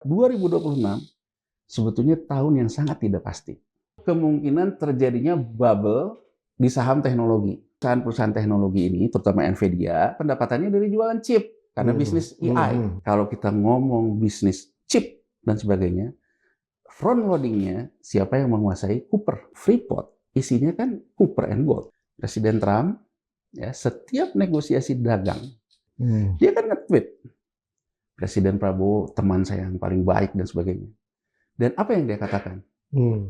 2026 sebetulnya tahun yang sangat tidak pasti. Kemungkinan terjadinya bubble di saham teknologi. Perusahaan teknologi ini, terutama Nvidia, pendapatannya dari jualan chip. Karena bisnis AI. Kalau kita ngomong bisnis chip dan sebagainya, front loading-nya siapa yang menguasai? Cooper. Freeport isinya kan Cooper and Gold. Presiden Trump, ya, setiap negosiasi dagang, dia kan nge-tweet. Presiden Prabowo, teman saya yang paling baik dan sebagainya. Dan apa yang dia katakan?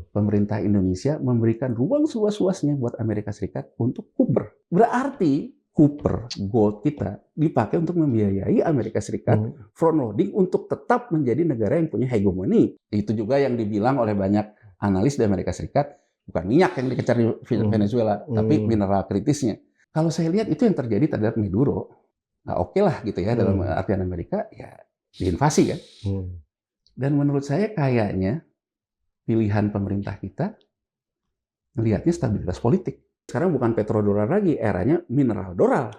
Pemerintah Indonesia memberikan ruang seluas-luasnya buat Amerika Serikat untuk Cooper. Berarti Cooper Gold kita dipakai untuk membiayai Amerika Serikat front loading untuk tetap menjadi negara yang punya hegemoni. Itu juga yang dibilang oleh banyak analis di Amerika Serikat, bukan minyak yang dikejar di Venezuela, tapi mineral kritisnya. Kalau saya lihat itu yang terjadi terhadap Maduro. Nah, oke lah gitu ya, dalam artian Amerika ya diinvasi kan. Dan menurut saya kayaknya pilihan pemerintah kita melihatnya stabilitas politik. Sekarang bukan petrodolar lagi, eranya mineral dolar.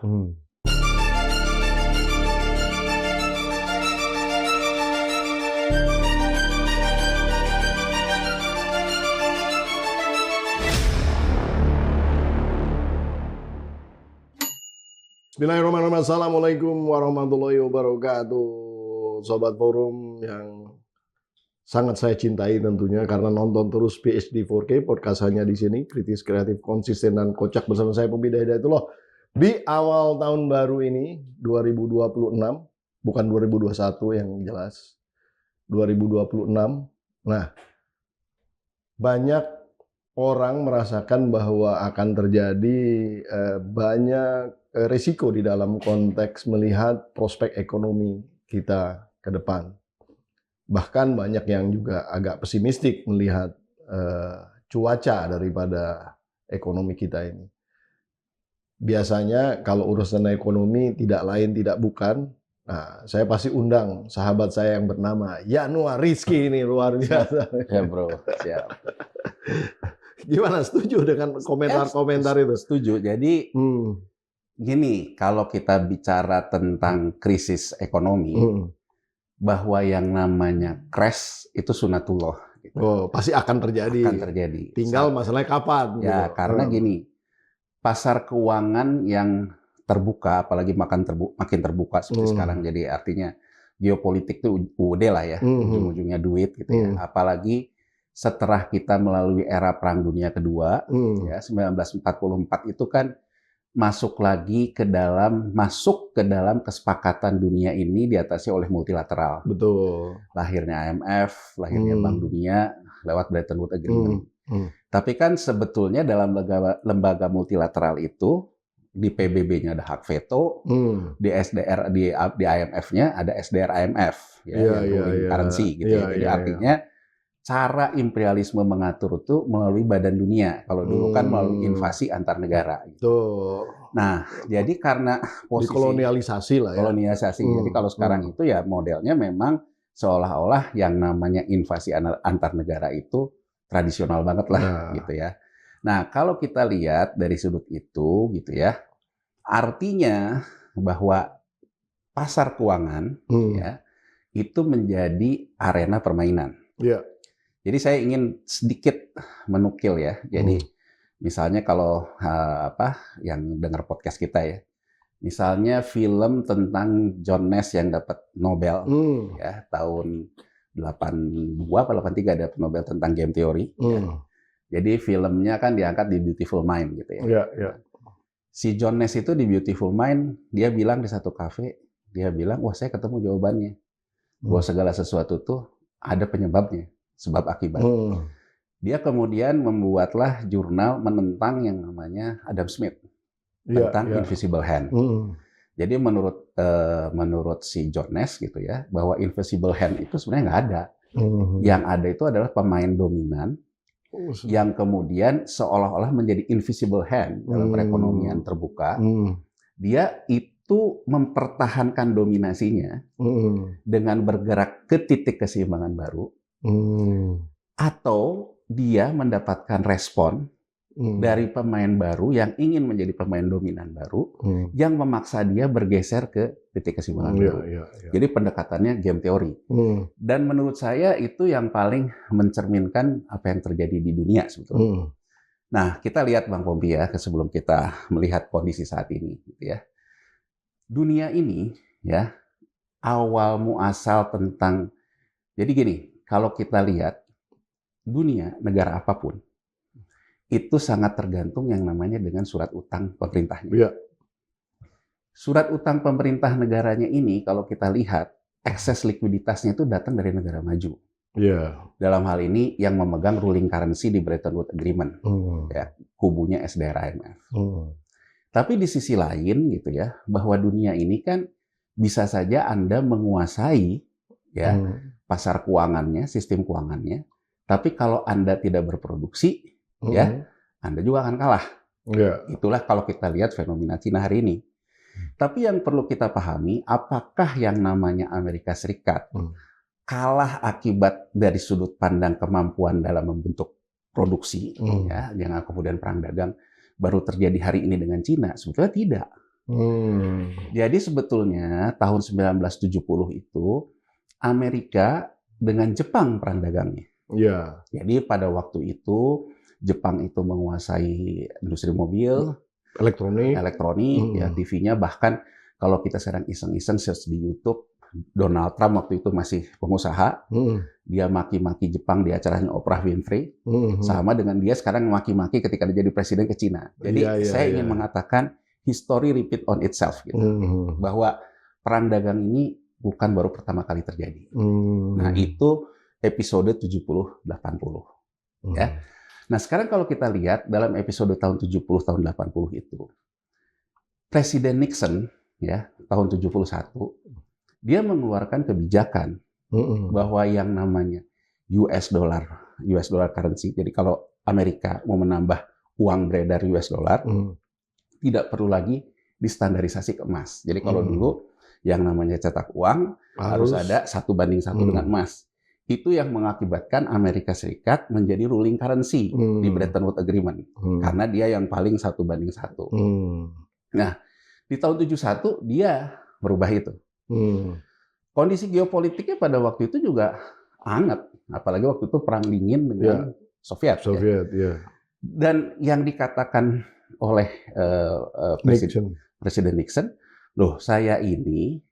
Bismillahirrahmanirrahim. Assalamualaikum warahmatullahi wabarakatuh. Sobat Forum yang sangat saya cintai tentunya karena nonton terus PhD 4K podcast hanya di sini, kritis, kreatif, konsisten dan kocak bersama saya Pembida Hidayatullah. Di awal tahun baru ini 2026, bukan 2021 yang jelas. 2026. Nah, banyak orang merasakan bahwa akan terjadi banyak risiko di dalam konteks melihat prospek ekonomi kita ke depan. Bahkan banyak yang juga agak pesimistik melihat cuaca daripada ekonomi kita ini. Biasanya kalau urusan ekonomi tidak lain tidak bukan, nah saya pasti undang sahabat saya yang bernama Yanuar Rizky ini, luar biasa. Ya bro, siap. Gimana, setuju dengan komentar-komentar itu? Setuju. Jadi gini, kalau kita bicara tentang krisis ekonomi, bahwa yang namanya crash itu sunatullah. Gitu. Oh, pasti akan terjadi. Akan terjadi. Tinggal masalahnya kapan. Ya, gitu. karena gini, pasar keuangan yang terbuka, apalagi makin terbuka seperti sekarang, jadi artinya geopolitik itu UUD lah ya, ujung-ujungnya duit gitu ya. Apalagi setelah kita melalui era Perang Dunia Kedua, ya 1944 itu kan masuk ke dalam kesepakatan dunia ini diatasi oleh multilateral. Betul. Lahirnya IMF, lahirnya Bank Dunia lewat Bretton Woods Agreement. Tapi kan sebetulnya dalam lembaga multilateral itu di PBB-nya ada hak veto, di SDR di IMF-nya ada SDR IMF, ya, yang currency gitu ya. Jadi artinya cara imperialisme mengatur itu melalui badan dunia. Kalau dulu kan melalui invasi antar negara. Gitu. Nah, jadi karena posisi kolonialisasi lah ya. Kolonialisasi. Jadi kalau sekarang itu ya modelnya memang seolah-olah yang namanya invasi antar negara itu tradisional banget lah gitu ya. Nah, kalau kita lihat dari sudut itu gitu ya, artinya bahwa pasar keuangan ya itu menjadi arena permainan. Yeah. Jadi saya ingin sedikit menukil ya. Jadi misalnya kalau yang dengar podcast kita ya, misalnya film tentang John Nash yang dapat Nobel ya tahun 82 atau 83 dapat Nobel tentang game theory. Ya. Jadi filmnya kan diangkat di Beautiful Mind gitu ya. Si John Nash itu di Beautiful Mind dia bilang di satu kafe, dia bilang, wah saya ketemu jawabannya bahwa segala sesuatu tuh ada penyebabnya. Sebab akibat. Dia kemudian membuatlah jurnal menentang yang namanya Adam Smith tentang invisible hand. Jadi menurut si John Nash gitu ya, bahwa invisible hand itu sebenarnya nggak ada. Yang ada itu adalah pemain dominan yang kemudian seolah-olah menjadi invisible hand dalam perekonomian terbuka. Dia itu mempertahankan dominasinya dengan bergerak ke titik keseimbangan baru. Atau dia mendapatkan respon dari pemain baru yang ingin menjadi pemain dominan baru Hmm. yang memaksa dia bergeser ke titik kesimbangan Iya, baru. iya, iya. Jadi pendekatannya game teori. Hmm. Dan menurut saya itu yang paling mencerminkan apa yang terjadi di dunia sebetulnya. Hmm. Nah, kita lihat Bang Pompi ya, sebelum kita melihat kondisi saat ini, gitu ya. Dunia ini ya, awal muasal tentang, jadi gini, kalau kita lihat dunia, negara apapun, itu sangat tergantung yang namanya dengan surat utang pemerintahnya. Iya. Surat utang pemerintah negaranya ini, kalau kita lihat, ekses likuiditasnya itu datang dari negara maju. Iya. Dalam hal ini yang memegang ruling currency di Bretton Woods Agreement, Hmm. ya, kubunya SDR IMF. Hmm. Tapi di sisi lain gitu ya, bahwa dunia ini kan bisa saja Anda menguasai ya Hmm. pasar keuangannya, sistem keuangannya, tapi kalau Anda tidak berproduksi, Hmm. ya, Anda juga akan kalah. Iya. Itulah kalau kita lihat fenomena Cina hari ini. Tapi yang perlu kita pahami, apakah yang namanya Amerika Serikat kalah akibat dari sudut pandang kemampuan dalam membentuk produksi, ya, yang kemudian perang dagang baru terjadi hari ini dengan Cina? Sebetulnya tidak. Jadi sebetulnya tahun 1970 itu Amerika dengan Jepang perang dagangnya. Iya. Jadi pada waktu itu Jepang itu menguasai industri mobil, Elektronik. ya, TV-nya, bahkan kalau kita sekarang iseng-iseng search di YouTube, Donald Trump waktu itu masih pengusaha, dia maki-maki Jepang di acaranya Oprah Winfrey, sama dengan dia sekarang maki-maki ketika dia jadi presiden ke Cina. Jadi saya ingin mengatakan history repeat on itself, gitu. Bahwa perang dagang ini bukan baru pertama kali terjadi. Nah, itu episode 70-80. Ya. Nah, sekarang kalau kita lihat dalam episode tahun 70 tahun 80 itu, Presiden Nixon ya, tahun 71, dia mengeluarkan kebijakan bahwa yang namanya US dollar currency. Jadi kalau Amerika mau menambah uang beredar US dollar, tidak perlu lagi distandarisasi ke emas. Jadi kalau dulu yang namanya cetak uang harus ada 1:1 dengan emas. Itu yang mengakibatkan Amerika Serikat menjadi ruling currency di Bretton Woods Agreement. Karena dia yang paling 1:1. Nah, di tahun 71 dia merubah itu. Kondisi geopolitiknya pada waktu itu juga hangat. Apalagi waktu itu perang dingin dengan Soviet. Ya. Dan yang dikatakan oleh Presiden Nixon, loh, saya ini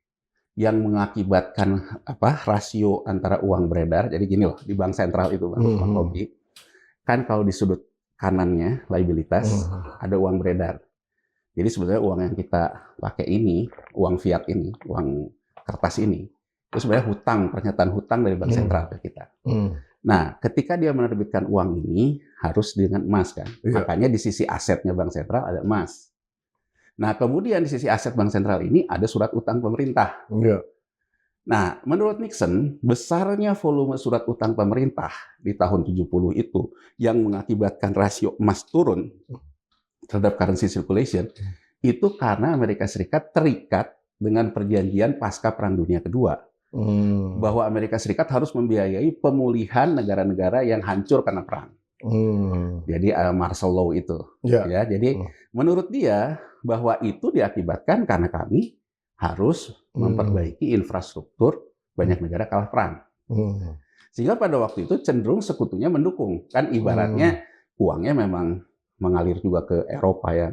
yang mengakibatkan rasio antara uang beredar. Jadi gini loh, di bank sentral itu Bang Robi, kan kalau di sudut kanannya liabilitas ada uang beredar. Jadi sebenarnya uang yang kita pakai ini, uang fiat ini, uang kertas ini, itu sebenarnya hutang, pernyataan hutang dari bank sentral ke kita. Nah, ketika dia menerbitkan uang ini harus dengan emas kan, makanya di sisi asetnya bank sentral ada emas. Nah, kemudian di sisi aset bank sentral ini ada surat utang pemerintah. Nah, menurut Nixon, besarnya volume surat utang pemerintah di tahun 70 itu yang mengakibatkan rasio emas turun terhadap currency circulation, itu karena Amerika Serikat terikat dengan perjanjian pasca Perang Dunia Kedua. Bahwa Amerika Serikat harus membiayai pemulihan negara-negara yang hancur karena perang. Jadi martial law itu. Ya, jadi menurut dia bahwa itu diakibatkan karena kami harus memperbaiki infrastruktur banyak negara kalah perang. Sehingga pada waktu itu cenderung sekutunya mendukung. Kan ibaratnya uangnya memang mengalir juga ke Eropa yang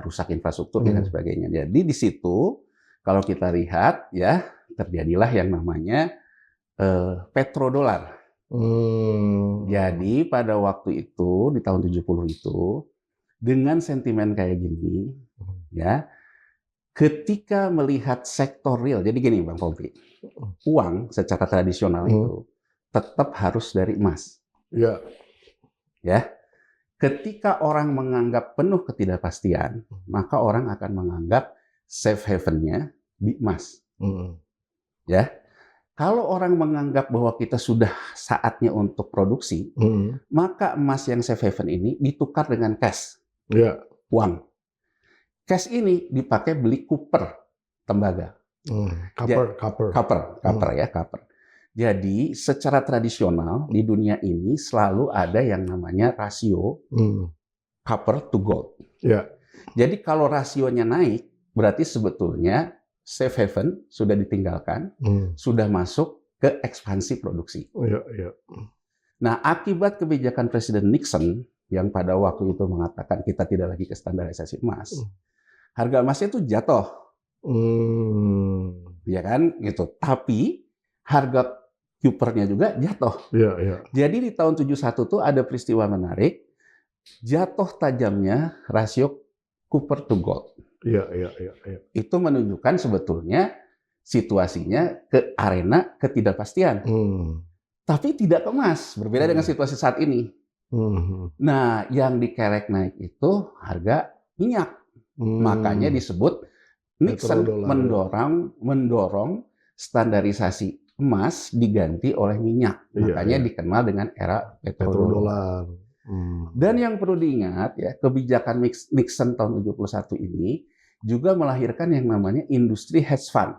rusak infrastruktur dan sebagainya. Jadi di situ kalau kita lihat ya terjadilah yang namanya petrodolar. Jadi pada waktu itu di tahun 70 itu dengan sentimen kayak gini ya, ketika melihat sektor real, jadi gini Bang Pompi, uang secara tradisional itu tetap harus dari emas. Ya. Ketika orang menganggap penuh ketidakpastian, maka orang akan menganggap safe haven-nya di emas. Ya. Kalau orang menganggap bahwa kita sudah saatnya untuk produksi, maka emas yang safe haven ini ditukar dengan cash. Uang. Cash ini dipakai beli copper, tembaga. Copper. Jadi secara tradisional di dunia ini selalu ada yang namanya rasio copper to gold. Ya. Jadi kalau rasionya naik, berarti sebetulnya safe haven sudah ditinggalkan, sudah masuk ke ekspansi produksi. Ya, ya. Nah, akibat kebijakan Presiden Nixon yang pada waktu itu mengatakan kita tidak lagi ke standarisasi emas, harga emasnya itu jatuh, ya kan, gitu. Tapi harga Cooper-nya juga jatuh. Ya, ya. Jadi di tahun 71 tuh ada peristiwa menarik, jatuh tajamnya rasio Cooper to gold. Ya, ya, ya, ya. Itu menunjukkan sebetulnya situasinya ke arena ketidakpastian. Tapi tidak ke emas, berbeda dengan situasi saat ini. Nah, yang dikerek naik itu harga minyak. Makanya disebut Nixon mendorong standarisasi emas diganti oleh minyak. Makanya dikenal dengan era petrodolar. Dan yang perlu diingat ya, kebijakan Nixon tahun 71 ini juga melahirkan yang namanya industri hedge fund.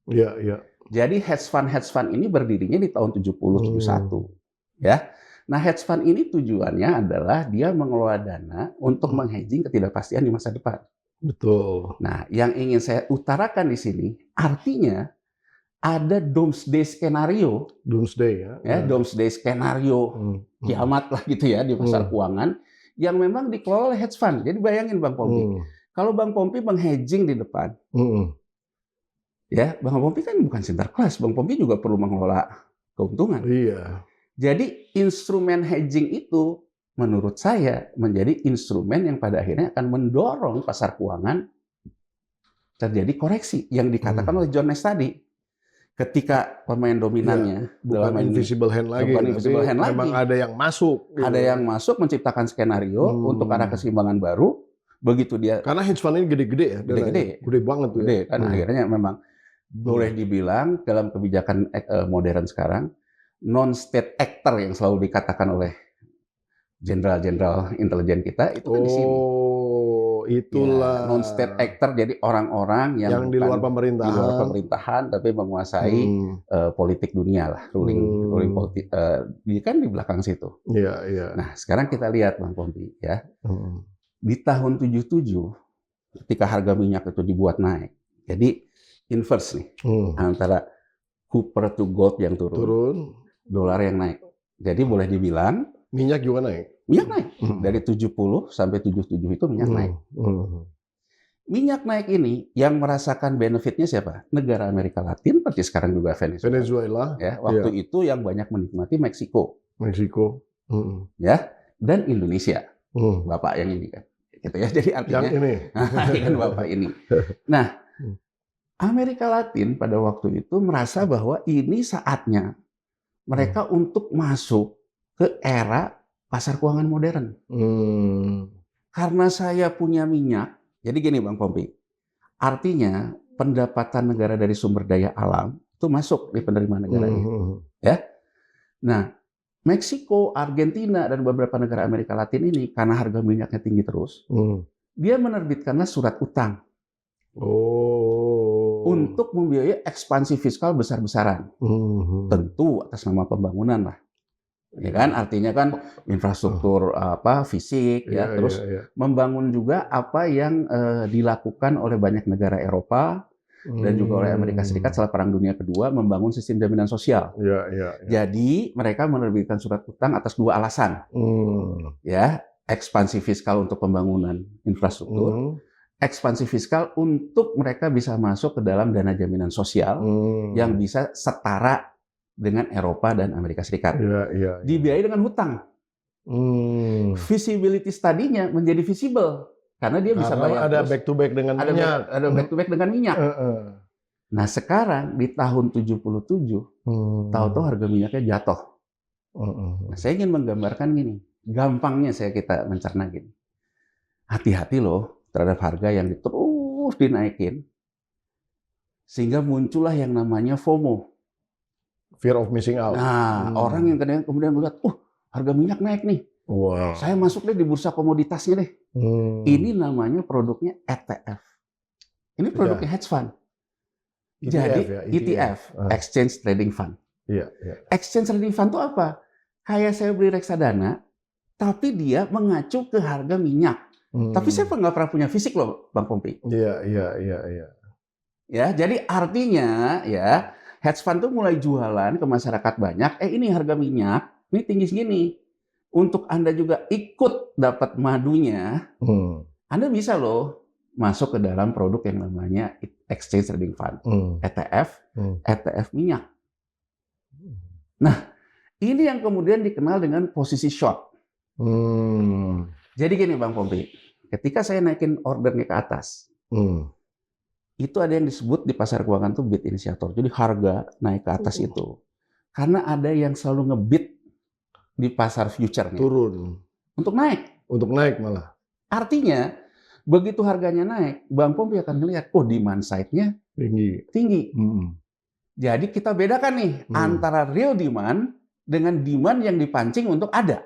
Iya, iya. Jadi hedge fund ini berdirinya di tahun 70-71. Ya. Nah, hedge fund ini tujuannya adalah dia mengelola dana untuk menghedging ketidakpastian di masa depan. Betul. Nah, yang ingin saya utarakan di sini, artinya ada doomsday skenario. Doomsday ya. Doomsday skenario, kiamat lah gitu ya di pasar keuangan, yang memang dikelola oleh hedge fund. Jadi bayangin Bang Pompi, kalau Bang Pompi menghedging di depan, ya Bang Pompi kan bukan sinterklas, Bang Pompi juga perlu mengelola keuntungan. Iya. Jadi instrumen hedging itu menurut saya menjadi instrumen yang pada akhirnya akan mendorong pasar keuangan terjadi koreksi yang dikatakan oleh John Nash tadi. Ketika pemain dominannya bukan invisible hand lagi, bukan invisible hand lagi. Memang ada yang masuk. Ada yang masuk menciptakan skenario untuk arah keseimbangan baru. Begitu dia, karena hedge fund ini gede-gede ya, gede banget tuh. Gede kan akhirnya memang boleh dibilang dalam kebijakan modern sekarang non-state actor yang selalu dikatakan oleh jenderal-jenderal intelijen kita itu kan di sini. Itulah ya, non-state actor, jadi orang-orang yang di luar pemerintahan, tapi menguasai politik dunia lah, ruling politik. Dia kan di belakang situ. Iya, iya. Nah, sekarang kita lihat Bang Pompi ya. Di tahun 77 ketika harga minyak itu dibuat naik. Jadi inverse nih antara copper to gold yang turun, dolar yang naik. Jadi boleh dibilang minyak juga naik. Minyak naik. Dari 70 sampai 77 itu minyak naik. Minyak naik ini yang merasakan benefitnya siapa? Negara Amerika Latin, seperti sekarang juga Venezuela. Ya, waktu itu yang banyak menikmati Meksiko. Ya, dan Indonesia. Bapak yang ini kan. Gitu ya. Jadi artinya yang ini. kan Bapak ini. Nah, Amerika Latin pada waktu itu merasa bahwa ini saatnya mereka untuk masuk ke era pasar keuangan modern. Karena saya punya minyak, jadi gini Bang Pompi, artinya pendapatan negara dari sumber daya alam itu masuk di penerimaan negara ini. Ya. Nah, Meksiko, Argentina, dan beberapa negara Amerika Latin ini, karena harga minyaknya tinggi terus, dia menerbitkanlah surat utang. Untuk membiayai ekspansi fiskal besar-besaran. Tentu atas nama pembangunan lah. Ya kan, artinya kan infrastruktur fisik ya, terus membangun juga apa yang dilakukan oleh banyak negara Eropa dan juga oleh Amerika Serikat setelah Perang Dunia Kedua, membangun sistem jaminan sosial. Jadi mereka menerbitkan surat utang atas dua alasan. Ya, ekspansi fiskal untuk pembangunan infrastruktur, ekspansi fiskal untuk mereka bisa masuk ke dalam dana jaminan sosial yang bisa setara dengan Eropa dan Amerika Serikat. Dibiayai dengan hutang. Visibility study-nya menjadi visible karena dia bisa bayar. Ada back to back dengan minyak. Ada back to back dengan minyak. Nah, sekarang di tahun 77 tahu-tahu harga minyaknya jatuh. Nah, saya ingin menggambarkan gini. Gampangnya kita mencerna gini. Hati-hati loh terhadap harga yang terus dinaikin. Sehingga muncullah yang namanya FOMO. Fear of missing out. Nah, orang yang kemudian melihat, harga minyak naik nih. Wow. Saya masuk deh di bursa komoditasnya deh. Ini namanya produknya ETF. Ini produknya hedge fund. Jadi ETF, Exchange Trading Fund. Exchange Trading Fund itu apa? Kayak saya beli reksadana, tapi dia mengacu ke harga minyak. Tapi saya nggak pernah punya fisik loh, Bang Pompi. Iya. Ya, jadi artinya ya hedge fund tuh mulai jualan ke masyarakat banyak. Ini harga minyak, ini tinggi segini. Untuk Anda juga ikut dapat madunya, Anda bisa loh masuk ke dalam produk yang namanya Exchange Trading Fund, ETF minyak. Nah, ini yang kemudian dikenal dengan posisi short. Jadi gini Bang Pompi, ketika saya naikin ordernya ke atas, itu ada yang disebut di pasar keuangan tuh bid inisiator. Jadi harga naik ke atas itu. Karena ada yang selalu ngebid di pasar future-nya. Turun. Untuk naik. Untuk naik malah. Artinya, begitu harganya naik, Bang Pompi akan melihat, demand side-nya tinggi. Jadi kita bedakan nih antara real demand dengan demand yang dipancing untuk ada.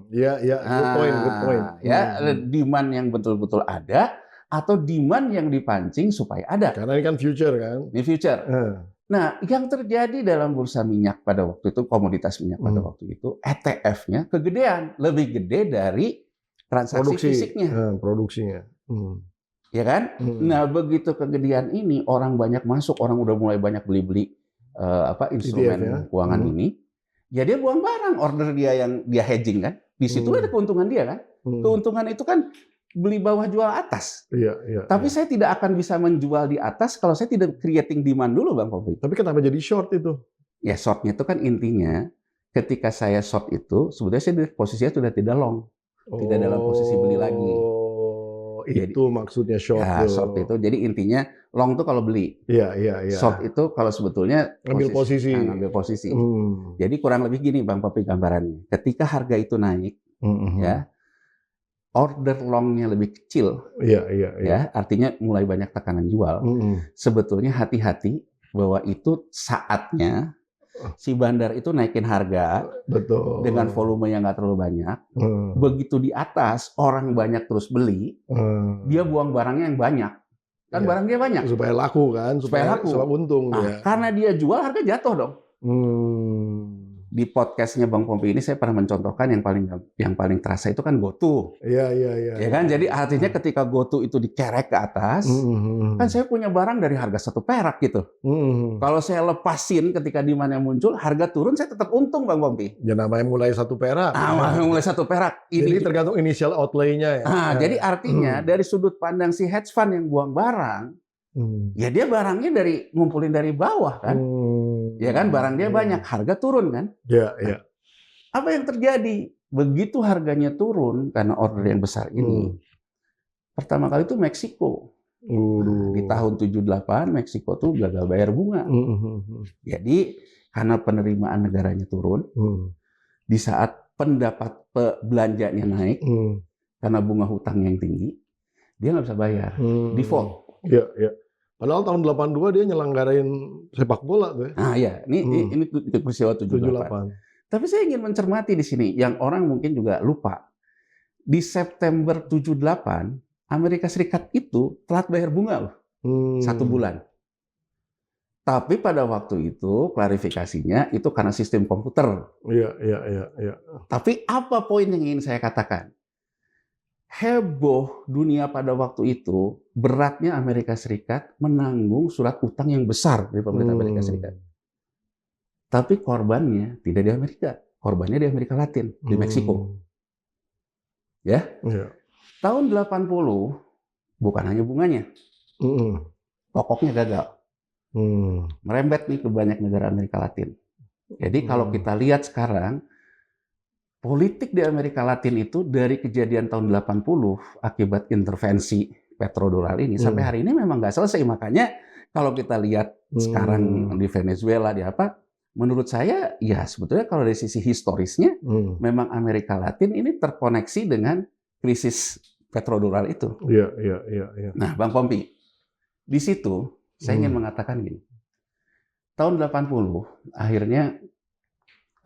Good point. Ya, demand yang betul-betul ada atau demand yang dipancing supaya ada. Karena ini kan future kan. Ini future. Nah, yang terjadi dalam bursa minyak pada waktu itu, komoditas minyak pada waktu itu, ETF-nya kegedean, lebih gede dari transaksi fisiknya. Produksinya. Ya kan? Nah, begitu kegedean ini, orang banyak masuk, orang udah mulai banyak beli-beli instrumen keuangan ini. Ya dia buang barang, order dia yang dia hedging kan. Di situ ada keuntungan dia kan. Keuntungan itu kan beli bawah jual atas. Tapi saya tidak akan bisa menjual di atas kalau saya tidak creating demand dulu Bang Pompi. Tapi kenapa jadi short itu? Ya shortnya itu kan intinya ketika saya short itu sebetulnya saya posisinya sudah tidak long. Tidak dalam posisi beli lagi. Itu maksudnya short. Ya, short itu. Jadi intinya long itu kalau beli. Iya. Short itu kalau sebetulnya ngambil posisi. Jadi kurang lebih gini Bang Pompi gambarannya. Ketika harga itu naik, ya, order longnya lebih kecil. Ya, artinya mulai banyak tekanan jual. Sebetulnya hati-hati bahwa itu saatnya si bandar itu naikin harga. Betul. Dengan volume yang nggak terlalu banyak. Begitu di atas orang banyak terus beli, dia buang barangnya yang banyak. Kan barang dia banyak. Supaya laku kan, supaya untung. Nah, karena dia jual harga jatuh dong. Di podcastnya Bang Pompi ini saya pernah mencontohkan yang paling terasa itu kan GoTo. Iya. Ya kan, jadi artinya ketika GoTo itu dikerek ke atas, kan saya punya barang dari harga 1 perak gitu. Kalau saya lepasin ketika demand-nya muncul, harga turun saya tetap untung Bang Pompi. Ya namanya mulai 1 perak. Mulai 1 perak. Jadi tergantung initial outlay-nya ya. Jadi artinya dari sudut pandang si hedge fund yang buang barang, ya dia barangnya ngumpulin dari bawah kan. Ya kan, barang dia banyak, harga turun kan? Iya. Apa yang terjadi? Begitu harganya turun karena order yang besar ini, pertama kali itu Meksiko. Di tahun 78, Meksiko tuh gagal bayar bunga. Jadi, karena penerimaan negaranya turun, di saat pendapat belanjanya naik, karena bunga hutangnya yang tinggi, dia nggak bisa bayar. Default. Iya. Padahal tahun 82 dia nyelenggarain sepak bola tuh ya. Ini peristiwa 78. Tapi saya ingin mencermati di sini yang orang mungkin juga lupa. Di September 78, Amerika Serikat itu telat bayar bunga loh. 1 bulan. Tapi pada waktu itu klarifikasinya itu karena sistem komputer. Iya. Tapi apa poin yang ingin saya katakan? Heboh dunia pada waktu itu, beratnya Amerika Serikat menanggung surat utang yang besar dari pemerintah Amerika Serikat. Tapi korbannya tidak di Amerika, korbannya di Amerika Latin, di Meksiko. Ya. Tahun 80 bukan hanya bunganya, pokoknya gagal. Merembet nih ke banyak negara Amerika Latin. Jadi kalau kita lihat sekarang, politik di Amerika Latin itu dari kejadian tahun 80 akibat intervensi petrodolar ini sampai hari ini memang nggak selesai. Makanya kalau kita lihat sekarang di Venezuela menurut saya ya sebetulnya kalau dari sisi historisnya memang Amerika Latin ini terkoneksi dengan krisis petrodolar itu. Iya. Nah, Bang Pompi, di situ saya ingin mengatakan gini. Tahun 80 akhirnya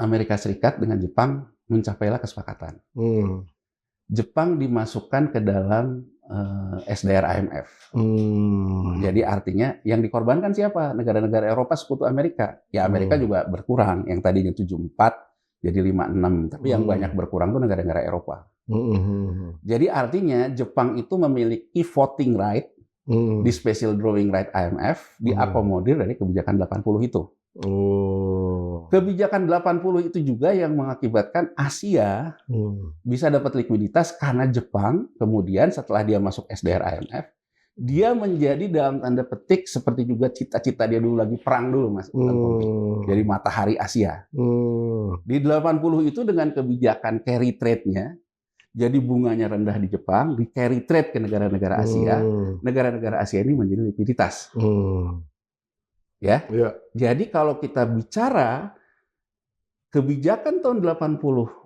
Amerika Serikat dengan Jepang mencapailah kesepakatan. Jepang dimasukkan ke dalam SDR IMF. Jadi artinya yang dikorbankan siapa? Negara-negara Eropa sekutu Amerika. Ya Amerika juga berkurang. Yang tadinya 74 jadi 5-6. Tapi yang banyak berkurang itu negara-negara Eropa. Jadi artinya Jepang itu memiliki voting right di special drawing right IMF diakomodir dari kebijakan 80 itu. Kebijakan 80 itu juga yang mengakibatkan Asia bisa dapat likuiditas karena Jepang kemudian setelah dia masuk SDR IMF, dia menjadi dalam tanda petik seperti juga cita-cita dia dulu lagi perang dulu, Mas. Jadi matahari Asia. Di 80 itu dengan kebijakan carry trade-nya, jadi bunganya rendah di Jepang, di carry trade ke negara-negara Asia, negara-negara Asia ini menjadi likuiditas. Ya. Jadi kalau kita bicara kebijakan tahun 80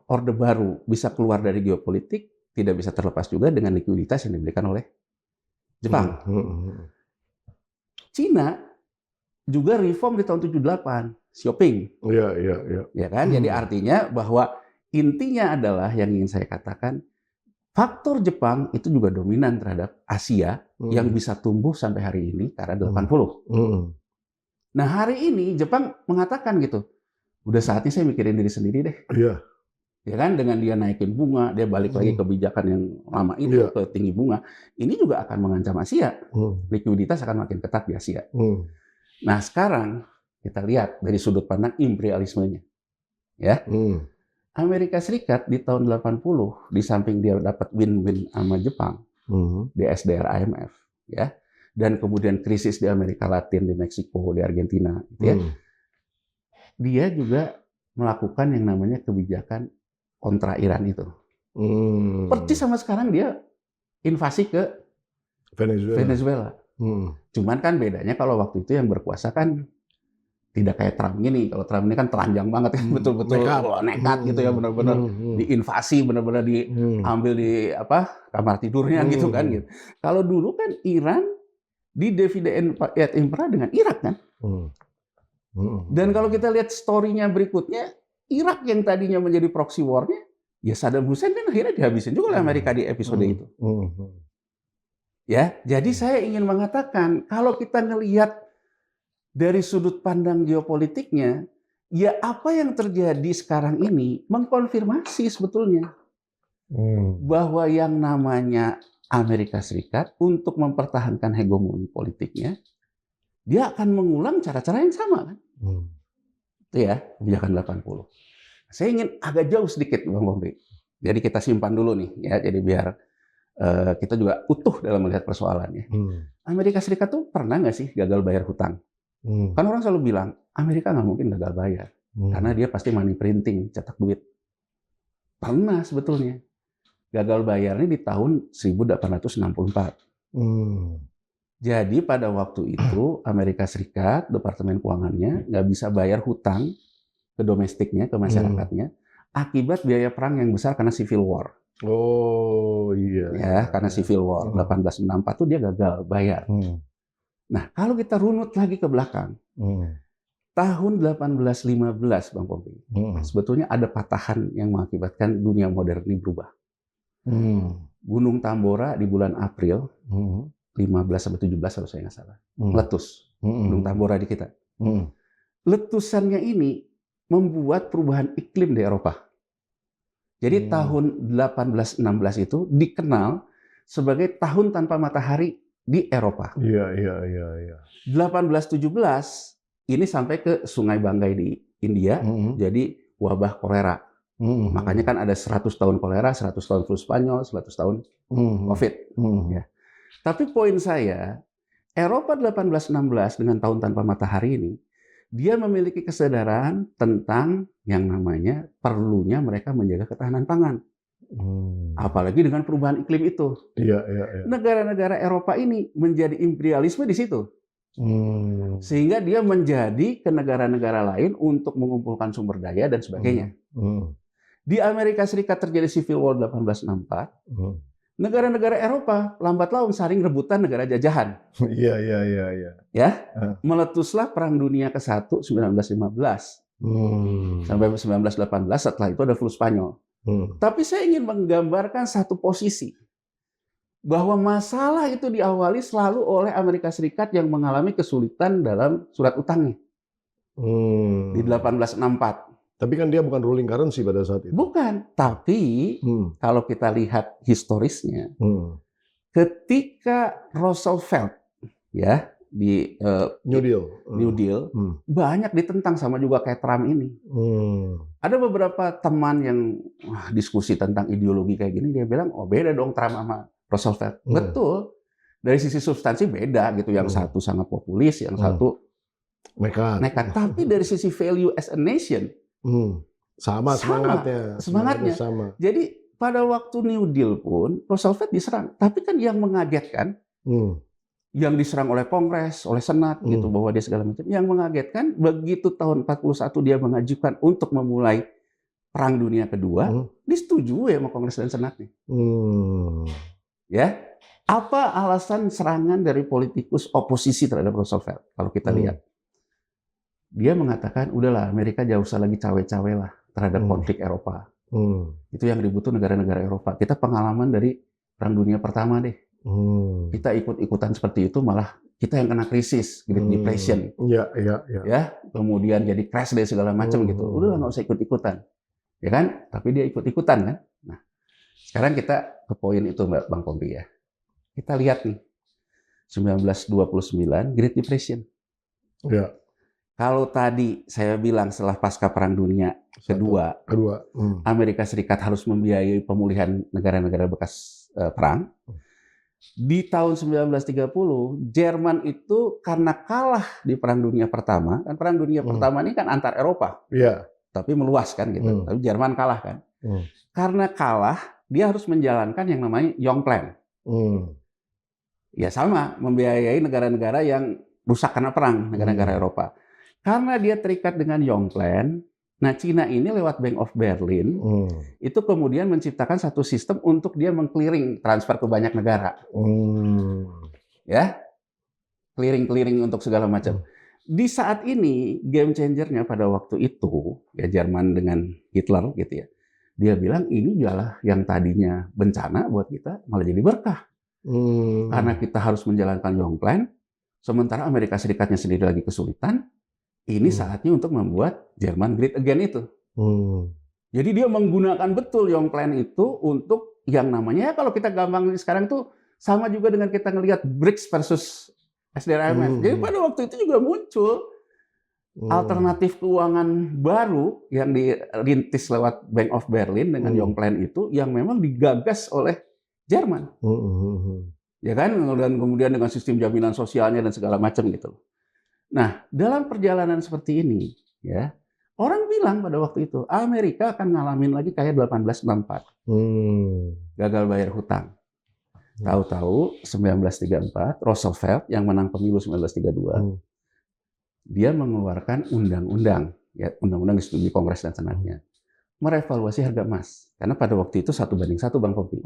Orde Baru bisa keluar dari geopolitik, tidak bisa terlepas juga dengan likuiditas yang diberikan oleh Jepang. Cina juga reform di tahun 78, Xiaoping. Ya kan? Jadi artinya bahwa intinya adalah yang ingin saya katakan, faktor Jepang itu juga dominan terhadap Asia yang bisa tumbuh sampai hari ini karena 80. Nah, hari ini Jepang mengatakan gitu, udah saatnya saya mikirin diri sendiri deh. Ya kan, dengan dia naikin bunga, dia balik lagi kebijakan yang lama itu ke tinggi bunga, ini juga akan mengancam Asia. Likuiditas akan makin ketat di Asia. Nah, sekarang kita lihat dari sudut pandang imperialismenya. Ya. Amerika Serikat di tahun 80, di samping dia dapat win-win sama Jepang, di SDR IMF, ya, dan kemudian krisis di Amerika Latin, di Meksiko, di Argentina, gitu ya, dia juga melakukan yang namanya kebijakan kontra Iran itu. Persis sama sekarang dia invasi ke Venezuela. Cuman kan bedanya kalau waktu itu yang berkuasa kan tidak kayak Trump gini. Kalau Trump ini kan telanjang banget, betul-betul nekat gitu ya, benar-benar diinvasi, benar-benar diambil di kamar tidurnya gitu kan. Gitu. Kalau dulu kan Iran di divide et impera dengan Irak kan. Dan kalau kita lihat story-nya berikutnya, Irak yang tadinya menjadi proxy war-nya, ya Saddam Hussein kan akhirnya dihabisin juga oleh Amerika di episode itu. Ya, jadi saya ingin mengatakan kalau kita ngelihat dari sudut pandang geopolitiknya, ya apa yang terjadi sekarang ini mengkonfirmasi sebetulnya bahwa yang namanya Amerika Serikat untuk mempertahankan hegemoni politiknya, dia akan mengulang cara-cara yang sama kan? Itu ya, kebijakan 80. Saya ingin agak jauh sedikit, Bang Bombe. Jadi kita simpan dulu nih, ya. Jadi biar kita juga utuh dalam melihat persoalannya. Amerika Serikat tuh pernah nggak sih gagal bayar hutang? Kan orang selalu bilang, Amerika nggak mungkin gagal bayar. Karena dia pasti money printing, cetak duit. Pernah sebetulnya. Gagal bayarnya di tahun 1864. Jadi pada waktu itu, Amerika Serikat, Departemen Keuangannya, nggak bisa bayar hutang ke domestiknya, ke masyarakatnya, akibat biaya perang yang besar karena Civil War. Ya, karena Civil War. 1864 itu dia gagal bayar. Nah, kalau kita runut lagi ke belakang, tahun 1815, Bang Pompi, sebetulnya ada patahan yang mengakibatkan dunia modern ini berubah. Gunung Tambora di bulan April, 15 sampai 17 kalau saya nggak salah, meletus. Gunung Tambora di kita. Letusannya ini membuat perubahan iklim di Eropa. Jadi tahun 1816 itu dikenal sebagai tahun tanpa matahari di Eropa. 1817 ini sampai ke Sungai Banggai di India, jadi wabah kolera. Makanya kan ada 100 tahun kolera, 100 tahun flu Spanyol, 100 tahun COVID. Ya. Tapi poin saya, Eropa 1816 dengan tahun tanpa matahari ini, dia memiliki kesadaran tentang yang namanya perlunya mereka menjaga ketahanan pangan. Apalagi dengan perubahan iklim itu. Negara-negara Eropa ini menjadi imperialisme di situ. Sehingga dia menjadi ke negara-negara lain untuk mengumpulkan sumber daya dan sebagainya. Di Amerika Serikat terjadi Civil War 1864. Negara-negara Eropa lambat laun saling rebutan negara jajahan. Ya, meletuslah Perang Dunia ke-1 1915 sampai 1918. Setelah itu ada flu Spanyol. Tapi saya ingin menggambarkan satu posisi bahwa masalah itu diawali selalu oleh Amerika Serikat yang mengalami kesulitan dalam surat utangnya di 1864. Tapi kan dia bukan ruling currency pada saat itu. Bukan, tapi kalau kita lihat historisnya, ketika Roosevelt ya di New Deal, New Deal banyak ditentang sama juga kayak Trump ini. Ada beberapa teman yang diskusi tentang ideologi kayak gini, dia bilang, oh beda dong Trump sama Roosevelt. Betul, dari sisi substansi beda gitu. Yang satu sangat populis, yang satu nekat. Tapi dari sisi value as a nation, sama semangatnya. Sama. Jadi pada waktu New Deal pun Roosevelt diserang, tapi kan yang mengagetkan, yang diserang oleh Kongres, oleh Senat gitu, bahwa dia segala macam. Yang mengagetkan begitu tahun 41 dia mengajukan untuk memulai Perang Dunia Kedua, disetujui sama Kongres dan Senatnya. Ya, apa alasan serangan dari politikus oposisi terhadap Roosevelt? Kalau kita lihat, dia mengatakan, udahlah Amerika jauh usah lagi cawe-cawe lah terhadap konflik Eropa. Itu yang dibutuh negara-negara Eropa. Kita pengalaman dari Perang Dunia Pertama deh. Kita ikut-ikutan seperti itu, malah kita yang kena krisis, Great Depression. Ya, kemudian jadi crash dan segala macam gitu. Udah nggak usah ikut-ikutan, ya kan? Tapi dia ikut-ikutan kan. Nah, sekarang kita ke poin itu, Bang Pompi ya. Kita lihat nih, 1929 Great Depression. Ya. Kalau tadi saya bilang setelah pasca Perang Dunia Kedua, Amerika Serikat harus membiayai pemulihan negara-negara bekas perang. Di tahun 1930, Jerman itu karena kalah di Perang Dunia Pertama, kan Perang Dunia Pertama ini kan antar Eropa, tapi meluas kan gitu. Tapi Jerman kalah kan. Karena kalah, dia harus menjalankan yang namanya Young Plan. Ya sama, membiayai negara-negara yang rusak karena perang, negara-negara Eropa. Karena dia terikat dengan Young Plan, nah Cina ini lewat Bank of Berlin, itu kemudian menciptakan satu sistem untuk dia meng-clearing transfer ke banyak negara. Ya, clearing untuk segala macam. Di saat ini, game changer-nya pada waktu itu, ya Jerman dengan Hitler gitu ya, dia bilang ini adalah yang tadinya bencana buat kita, malah jadi berkah. Karena kita harus menjalankan Young Plan, sementara Amerika Serikatnya sendiri lagi kesulitan, ini saatnya untuk membuat Jerman great again itu. Jadi dia menggunakan betul Young Plan itu untuk yang namanya, kalau kita gampang sekarang tuh sama juga dengan kita ngelihat BRICS versus SDRMF. Jadi pada waktu itu juga muncul alternatif keuangan baru yang dirintis lewat Bank of Berlin dengan Young Plan itu, yang memang digagas oleh Jerman. Ya kan, dan kemudian dengan sistem jaminan sosialnya dan segala macam gitu. Nah, dalam perjalanan seperti ini, ya, orang bilang pada waktu itu Amerika akan ngalamin lagi kayak 1864, gagal bayar hutang. Tahu-tahu 1934 Roosevelt yang menang pemilu 1932, dia mengeluarkan undang-undang, ya, undang-undang disetujui Kongres dan Senatnya, merevaluasi harga emas. Karena pada waktu itu 1:1, Bang Pompi.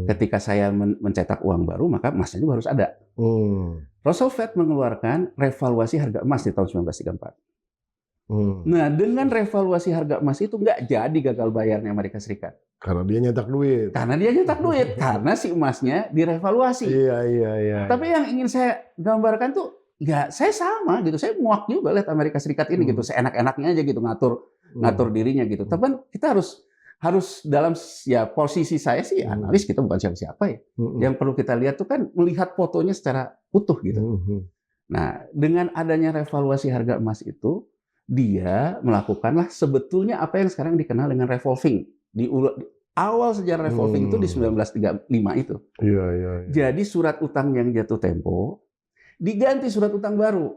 Ketika saya mencetak uang baru, maka emasnya juga harus ada. Roosevelt mengeluarkan revaluasi harga emas di tahun 1934. Nah, dengan revaluasi harga emas itu nggak jadi gagal bayarnya Amerika Serikat. Karena dia nyetak duit. Karena si emasnya direvaluasi. Iya. Tapi yang ingin saya gambarkan tuh, ya saya sama gitu. Saya muak juga lihat Amerika Serikat ini gitu. Seenak-enaknya aja gitu ngatur dirinya gitu. Tapi kan kita harus dalam, ya posisi saya sih analis, kita bukan siapa-siapa ya. Yang perlu kita lihat tuh kan melihat fotonya secara utuh gitu. Nah, dengan adanya revaluasi harga emas itu, dia melakukanlah sebetulnya apa yang sekarang dikenal dengan revolving. Di awal sejarah revolving itu di 1935 itu. Iya. Jadi surat utang yang jatuh tempo diganti surat utang baru.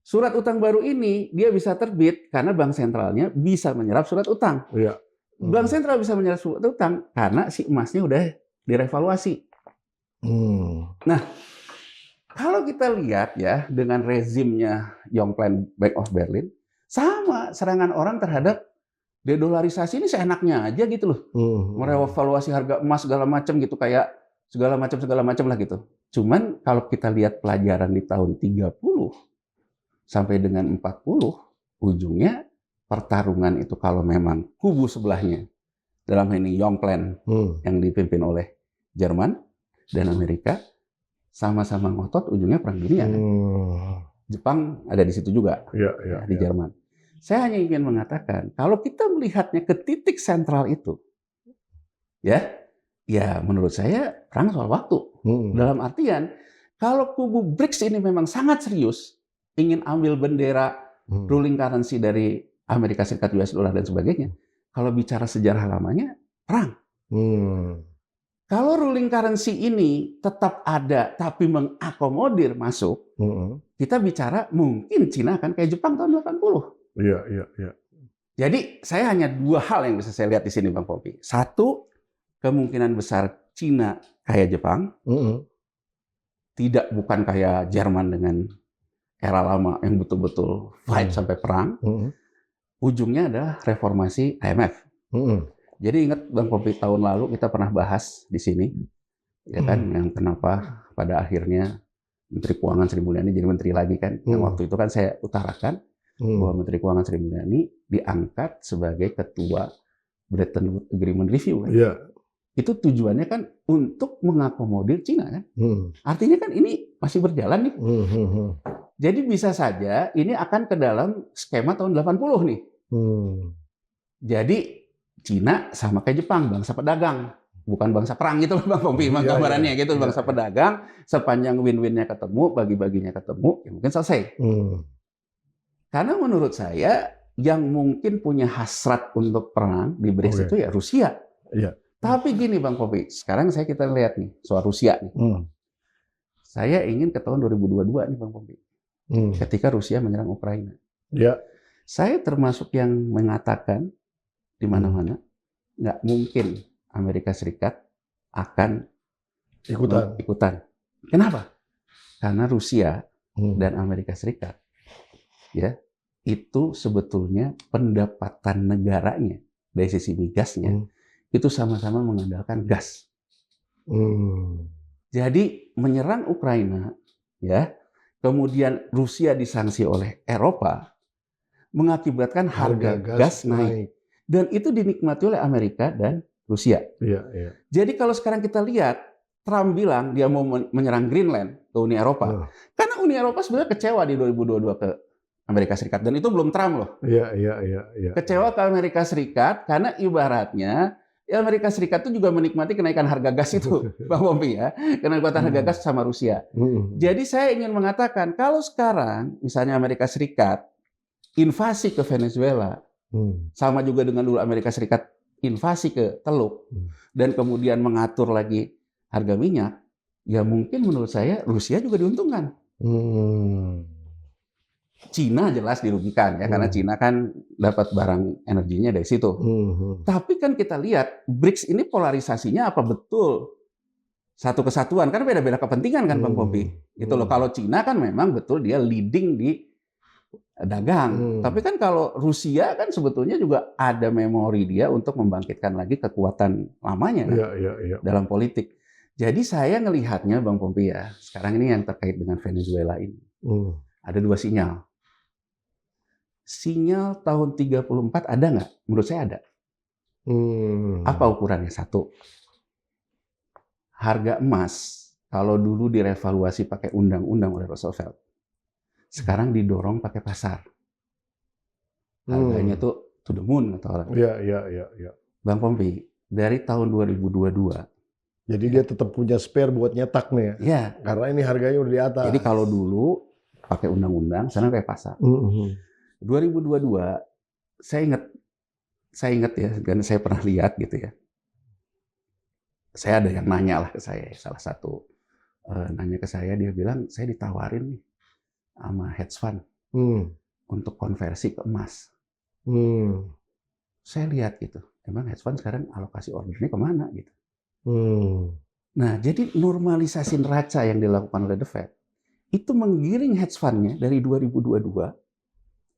Surat utang baru ini dia bisa terbit karena bank sentralnya bisa menyerap surat utang. Bank sentral bisa menyerap surat utang karena si emasnya udah direvaluasi. Nah, kalau kita lihat ya dengan rezimnya Young Plan Bank of Berlin, sama serangan orang terhadap dedolarisasi ini seenaknya aja gitu loh. Merevaluasi harga emas segala macam gitu, kayak segala macam lah gitu. Cuman kalau kita lihat pelajaran di tahun 30 sampai dengan 40, ujungnya pertarungan itu kalau memang kubu sebelahnya, dalam hal ini Young Plan yang dipimpin oleh Jerman dan Amerika, sama-sama ngotot, ujungnya perang dunia. Jepang ada di situ juga, di Jerman. Saya hanya ingin mengatakan, kalau kita melihatnya ke titik sentral itu, ya menurut saya perang soal waktu. Dalam artian, kalau kubu BRICS ini memang sangat serius, ingin ambil bendera ruling currency dari Amerika Serikat, US dollar dan sebagainya, kalau bicara sejarah lamanya, perang. Kalau ruling currency ini tetap ada tapi mengakomodir masuk, kita bicara mungkin Cina akan kayak Jepang tahun 80. Iya. Jadi saya hanya dua hal yang bisa saya lihat di sini, Bang Popi. Satu, kemungkinan besar Cina kayak Jepang, bukan kayak Jerman dengan era lama yang betul-betul fight sampai perang. Ujungnya adalah reformasi IMF. Jadi ingat Bang Popi, tahun lalu kita pernah bahas di sini, ya kan, yang kenapa pada akhirnya Menteri Keuangan Sri Mulyani jadi menteri lagi kan. Yang waktu itu kan saya utarakan bahwa Menteri Keuangan Sri Mulyani diangkat sebagai ketua Bretton Woods Agreement Review kan. Itu tujuannya kan untuk mengakomodir Cina kan. Artinya kan ini masih berjalan nih. Jadi bisa saja ini akan ke dalam skema tahun 80 nih. Jadi Cina sama kayak Jepang, bangsa pedagang, bukan bangsa perang gitu loh Bang Pompi, gambarannya gitu, bangsa pedagang, sepanjang win-winnya ketemu, bagi-baginya ketemu, ya mungkin selesai. Karena menurut saya yang mungkin punya hasrat untuk perang di BRICS itu ya Rusia. Tapi gini Bang Pompi, sekarang kita lihat nih soal Rusia nih. Saya ingin ke tahun 2022 nih Bang Pompi, ketika Rusia menyerang Ukraina. Saya termasuk yang mengatakan di mana-mana nggak mungkin Amerika Serikat akan ikutan. Kenapa? Karena Rusia dan Amerika Serikat ya itu sebetulnya pendapatan negaranya dari sisi migasnya itu sama-sama mengandalkan gas. Jadi menyerang Ukraina ya, kemudian Rusia disanksi oleh Eropa mengakibatkan harga gas naik. Dan itu dinikmati oleh Amerika dan Rusia. Jadi kalau sekarang kita lihat, Trump bilang dia mau menyerang Greenland ke Uni Eropa. Karena Uni Eropa sebenarnya kecewa di 2022 ke Amerika Serikat. Dan itu belum Trump loh. Kecewa ke Amerika Serikat karena ibaratnya Amerika Serikat itu juga menikmati kenaikan harga gas itu, Bang Pompi ya. Kenaikan harga gas sama Rusia. Jadi saya ingin mengatakan, kalau sekarang misalnya Amerika Serikat invasi ke Venezuela, sama juga dengan dulu Amerika Serikat invasi ke Teluk, dan kemudian mengatur lagi harga minyak, ya mungkin menurut saya Rusia juga diuntungkan. Cina jelas dirugikan ya, karena Cina kan dapat barang energinya dari situ. Tapi kan kita lihat BRICS ini polarisasinya apa betul satu kesatuan? Kan beda-beda kepentingan kan Bang Pompi. Itu loh, kalau Cina kan memang betul dia leading di dagang. Tapi kan kalau Rusia kan sebetulnya juga ada memori dia untuk membangkitkan lagi kekuatan lamanya kan? Dalam politik. Jadi saya ngelihatnya Bang Pompi ya, sekarang ini yang terkait dengan Venezuela ini. Ada dua sinyal. Sinyal tahun 34 ada nggak? Menurut saya ada. Apa ukurannya? Satu, harga emas kalau dulu direvaluasi pakai undang-undang oleh Roosevelt, sekarang didorong pakai pasar. Harganya tuh to the moon kata orang. Bang Pompi, dari tahun 2022. Jadi dia tetap punya spare buat nyetak nih ya? Ya. Karena ini harganya udah di atas. Jadi kalau dulu pakai undang-undang, sekarang kayak pasar. 2022, saya ingat ya, dan saya pernah lihat gitu ya. Saya ada yang nanya lah ke saya, salah satu nanya ke saya, dia bilang saya ditawarin nih sama hedge fund untuk konversi ke emas. Saya lihat gitu, emang hedge fund sekarang alokasi ordernya kemana gitu. Nah, jadi normalisasi neraca yang dilakukan oleh The Fed itu menggiring hedge fund-nya dari 2022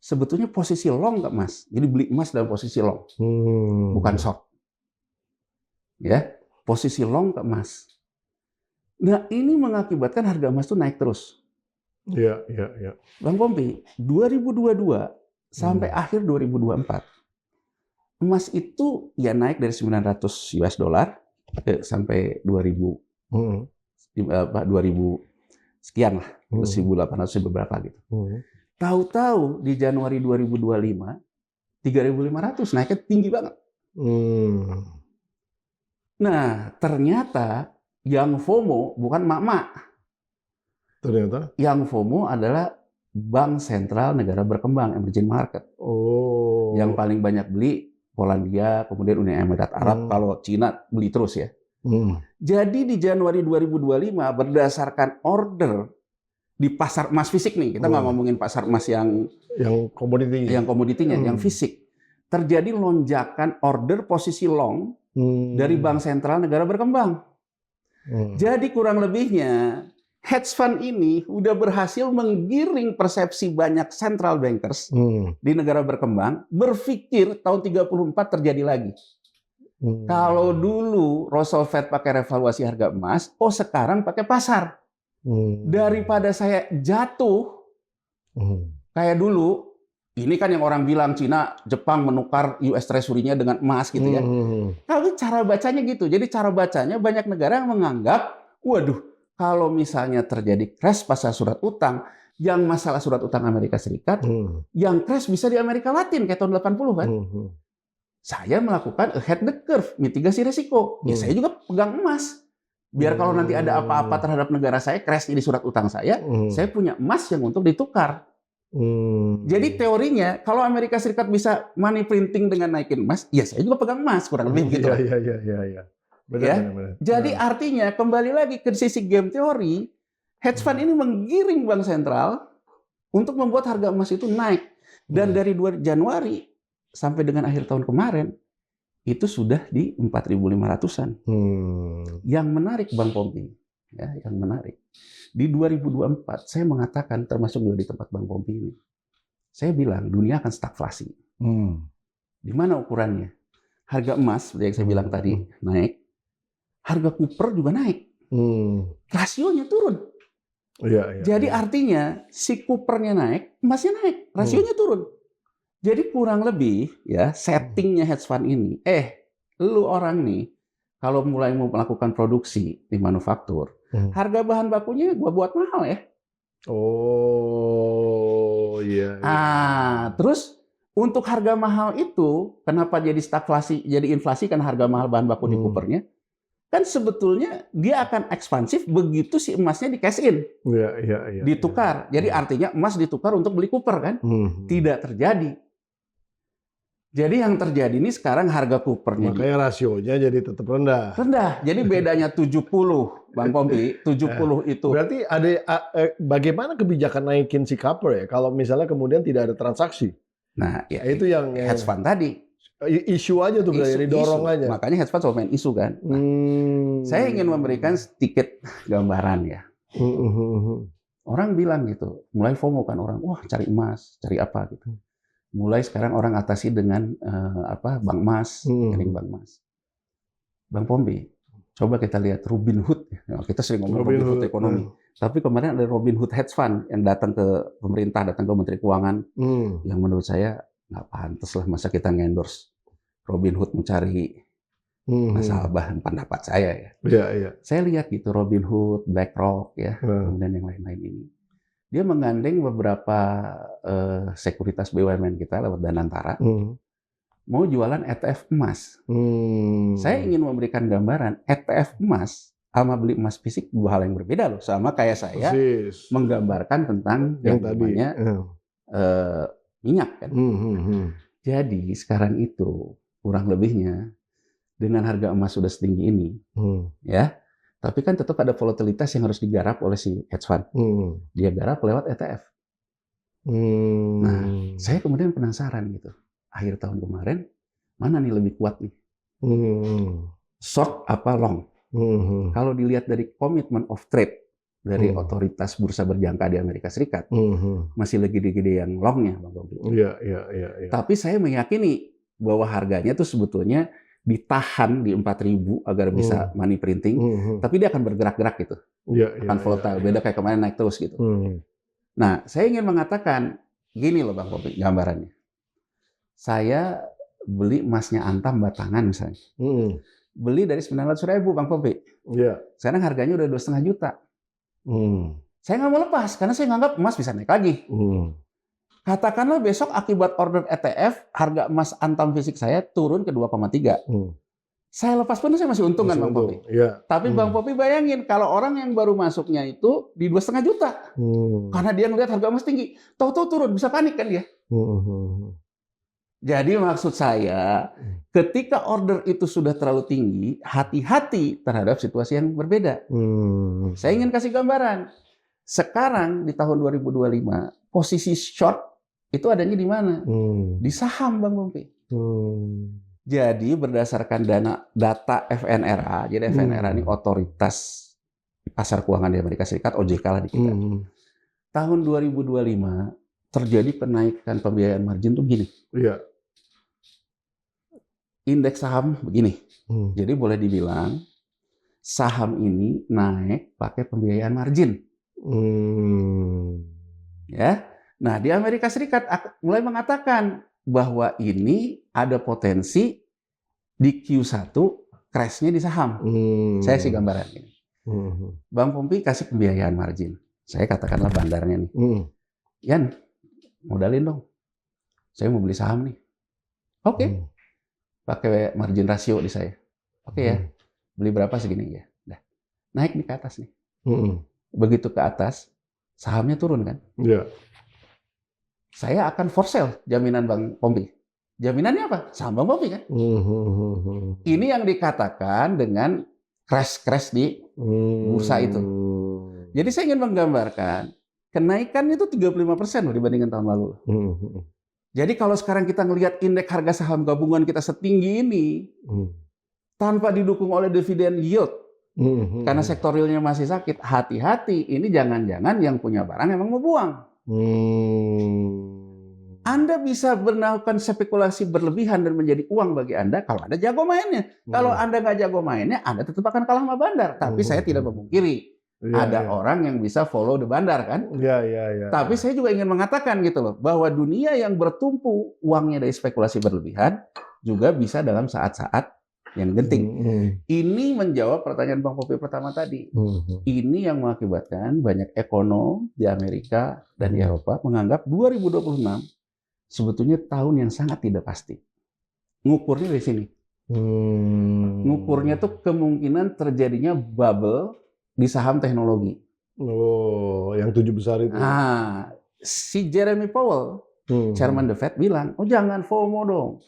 sebetulnya posisi long ke emas. Jadi beli emas dalam posisi long, bukan short. Ya, posisi long ke emas. Nah, ini mengakibatkan harga emas itu naik terus. Bang Pompi, 2022 sampai akhir 2024, emas itu ya naik dari 900 US dollar sampai 2000 sekian lah, 1.800 beberapa gitu. Tahu-tahu di Januari 2025, 3.500, naiknya tinggi banget. Nah, ternyata yang FOMO bukan mak-mak. Ternyata? Yang FOMO adalah bank sentral negara berkembang, emerging market. Oh. Yang paling banyak beli Polandia, kemudian Uni Emirat Arab, kalau Cina beli terus ya. Jadi di Januari 2025 berdasarkan order di pasar emas fisik nih, kita nggak ngomongin pasar emas yang komoditinya, yang fisik, terjadi lonjakan order posisi long dari bank sentral negara berkembang. Jadi kurang lebihnya hedge fund ini udah berhasil menggiring persepsi banyak central bankers di negara berkembang berpikir tahun 34 terjadi lagi. Kalau dulu Russell Fed pakai revaluasi harga emas, oh sekarang pakai pasar. Daripada saya jatuh kayak dulu, ini kan yang orang bilang Cina, Jepang menukar US Treasury-nya dengan emas gitu ya. Tapi cara bacanya gitu. Jadi cara bacanya banyak negara yang menganggap, waduh, kalau misalnya terjadi crash pasar surat utang, yang masalah surat utang Amerika Serikat, yang crash bisa di Amerika Latin kayak tahun 80 kan. Saya melakukan ahead the curve, mitigasi risiko. Ya saya juga pegang emas. Biar kalau nanti ada apa-apa terhadap negara saya, crash di surat utang saya punya emas yang untuk ditukar. Jadi teorinya, kalau Amerika Serikat bisa money printing dengan naikin emas, ya saya juga pegang emas, kurang lebih begitu. Iya. Benar. Jadi artinya, kembali lagi ke sisi game teori, hedge fund ini menggiring bank sentral untuk membuat harga emas itu naik. Dan dari Januari sampai dengan akhir tahun kemarin, itu sudah di 4.500-an. Yang menarik Bang Pompi, ya, yang menarik. Di 2024, saya mengatakan, termasuk juga di tempat Bang Pompi ini, saya bilang dunia akan stagflasi. Di mana ukurannya? Harga emas, seperti yang saya bilang tadi, naik. Harga kuper juga naik. Rasionya turun. Jadi artinya, si kupernya naik, emasnya naik. Rasionya turun. Jadi kurang lebih ya settingnya hedge fund ini. Lu orang nih kalau mulai mau melakukan produksi di manufaktur, harga bahan bakunya gua buat mahal ya. Oh iya. Terus untuk harga mahal itu kenapa jadi stagflasi, jadi inflasi kan harga mahal bahan baku di kupernya? Kan sebetulnya dia akan ekspansif begitu si emasnya di cash in. Iya. Ditukar. Jadi artinya emas ditukar untuk beli kuper kan? Tidak terjadi. Jadi yang terjadi ini sekarang harga kupernya. Makanya rasionya jadi tetap rendah. Rendah. Jadi bedanya 70, Bang Pompi. 70 itu. Berarti ada bagaimana kebijakan naikin si copper ya? Kalau misalnya kemudian tidak ada transaksi. Nah, ya, itu yang hedge fund tadi. Isu aja tuh berarti didorong aja. Makanya hedge fund selalu main isu kan. Nah, saya ingin memberikan sedikit gambaran ya. Orang bilang gitu, mulai FOMO kan orang, wah cari emas, cari apa gitu. Mulai sekarang orang atasi dengan bank emas, rekening bank emas. Bang Pompi, coba kita lihat Robin Hood. Kita sering ngomong Robin Hood ekonomi. Tapi kemarin ada Robin Hood Hedge Fund yang datang ke pemerintah, datang ke Menteri Keuangan, yang menurut saya nggak pantas lah masa kita ngendorse Robin Hood mencari nasabah, pendapat saya ya. Iya. Saya lihat gitu Robin Hood, BlackRock ya, kemudian yang lain-lain ini. Dia menggandeng beberapa sekuritas BUMN kita lewat Danantara, mau jualan ETF emas. Saya ingin memberikan gambaran, ETF emas sama beli emas fisik dua hal yang berbeda loh. Sama kayak saya menggambarkan tentang yang namanya minyak kan. Jadi sekarang itu kurang lebihnya dengan harga emas sudah setinggi ini, ya. Tapi kan tetap ada volatilitas yang harus digarap oleh si hedge fund. Dia garap lewat ETF. Nah, saya kemudian penasaran gitu. Akhir tahun kemarin, mana nih lebih kuat nih? Short apa long? Kalau dilihat dari commitment of trade dari otoritas bursa berjangka di Amerika Serikat, masih lagi gede-gede yang longnya, Bang Bobi. Iya. Tapi saya meyakini bahwa harganya itu sebetulnya ditahan di 4.000 agar bisa money printing, tapi dia akan bergerak-gerak gitu, akan volatile. Beda kayak kemarin naik terus gitu. Nah, saya ingin mengatakan gini loh Bang Bobi, gambarannya. Saya beli emasnya Antam batangan misalnya, beli dari 900.000 Bang Bobi. Sekarang harganya udah 2,5 juta. Saya nggak mau lepas karena saya nganggap emas bisa naik lagi. Katakanlah besok akibat order ETF, harga emas Antam Fisik saya turun ke 2,3. Saya lepas pun saya masih untung kan Bang Popi. Ya. Tapi Bang Popi bayangin kalau orang yang baru masuknya itu di 2,5 juta. Karena dia ngelihat harga emas tinggi. Tahu-tahu turun, bisa panik kan dia. Jadi maksud saya, ketika order itu sudah terlalu tinggi, hati-hati terhadap situasi yang berbeda. Saya ingin kasih gambaran. Sekarang di tahun 2025, posisi short itu adanya di mana? Di saham, Bang Popi. Jadi berdasarkan data FNRA, jadi FNRA ini otoritas pasar keuangan di Amerika Serikat, OJK lah di kita. Tahun 2025 terjadi kenaikan pembiayaan margin tuh gini. Iya. Indeks saham begini. Jadi boleh dibilang saham ini naik pakai pembiayaan margin. Ya. Nah, di Amerika Serikat mulai mengatakan bahwa ini ada potensi di Q1 crash-nya di saham. Saya kasih gambaran ini. Bang Pompi kasih pembiayaan margin. Saya katakanlah bandarnya nih. Yan, modalin dong. Saya mau beli saham nih. Oke. Pakai margin rasio di saya. Oke ya. Beli berapa segini ya. Dah. Naik nih ke atas nih. Begitu ke atas, sahamnya turun kan? Iya. Saya akan for sale jaminan Bang Pompi. Jaminannya apa? Saham Bang Pompi kan? Ini yang dikatakan dengan crash di bursa itu. Jadi saya ingin menggambarkan kenaikan itu 35% dibandingkan tahun lalu. Jadi kalau sekarang kita ngelihat indeks harga saham gabungan kita setinggi ini tanpa didukung oleh dividen yield karena sektor realnya masih sakit, hati-hati, ini jangan-jangan yang punya barang emang mau buang. Anda bisa melakukan spekulasi berlebihan dan menjadi uang bagi Anda kalau Anda jago mainnya. Kalau Anda nggak jago mainnya, Anda tetap akan kalah sama bandar. Tapi saya tidak memungkiri. Ada orang yang bisa follow the bandar kan? Tapi saya juga ingin mengatakan gitu loh, bahwa dunia yang bertumpu uangnya dari spekulasi berlebihan juga bisa dalam saat-saat yang genting. Ini menjawab pertanyaan Bang Popi pertama tadi. Ini yang mengakibatkan banyak ekonom di Amerika dan di Eropa menganggap 2026 sebetulnya tahun yang sangat tidak pasti. Ngukurnya dari sini. Ngukurnya tuh kemungkinan terjadinya bubble di saham teknologi. Oh, yang 7 besar itu. Si Jeremy Powell, Chairman The Fed bilang, oh jangan FOMO dong.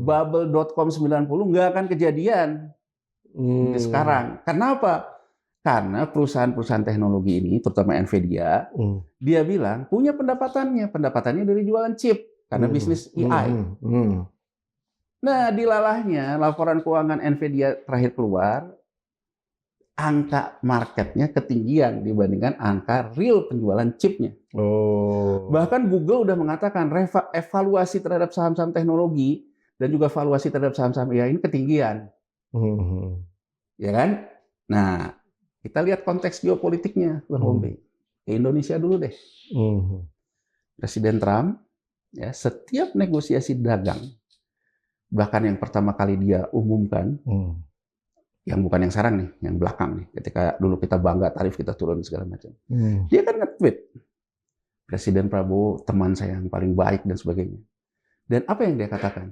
Bubble.com 90 nggak akan kejadian sekarang. Kenapa? Karena perusahaan-perusahaan teknologi ini, terutama Nvidia, dia bilang punya pendapatannya dari jualan chip karena bisnis AI. Nah, dilalahnya laporan keuangan Nvidia terakhir keluar, angka marketnya ketinggian dibandingkan angka real penjualan chipnya. Bahkan Google udah mengatakan evaluasi terhadap saham-saham teknologi dan juga valuasi terhadap saham-saham AI ini ketinggian. Ya kan? Nah, kita lihat konteks geopolitiknya, Bang Pompi. Ke Indonesia dulu deh. Presiden Trump, ya, setiap negosiasi dagang, bahkan yang pertama kali dia umumkan, yang bukan yang sekarang nih, yang belakang nih, ketika dulu kita bangga tarif kita turun segala macam. Dia kan nge-tweet, Presiden Prabowo teman saya yang paling baik dan sebagainya. Dan apa yang dia katakan?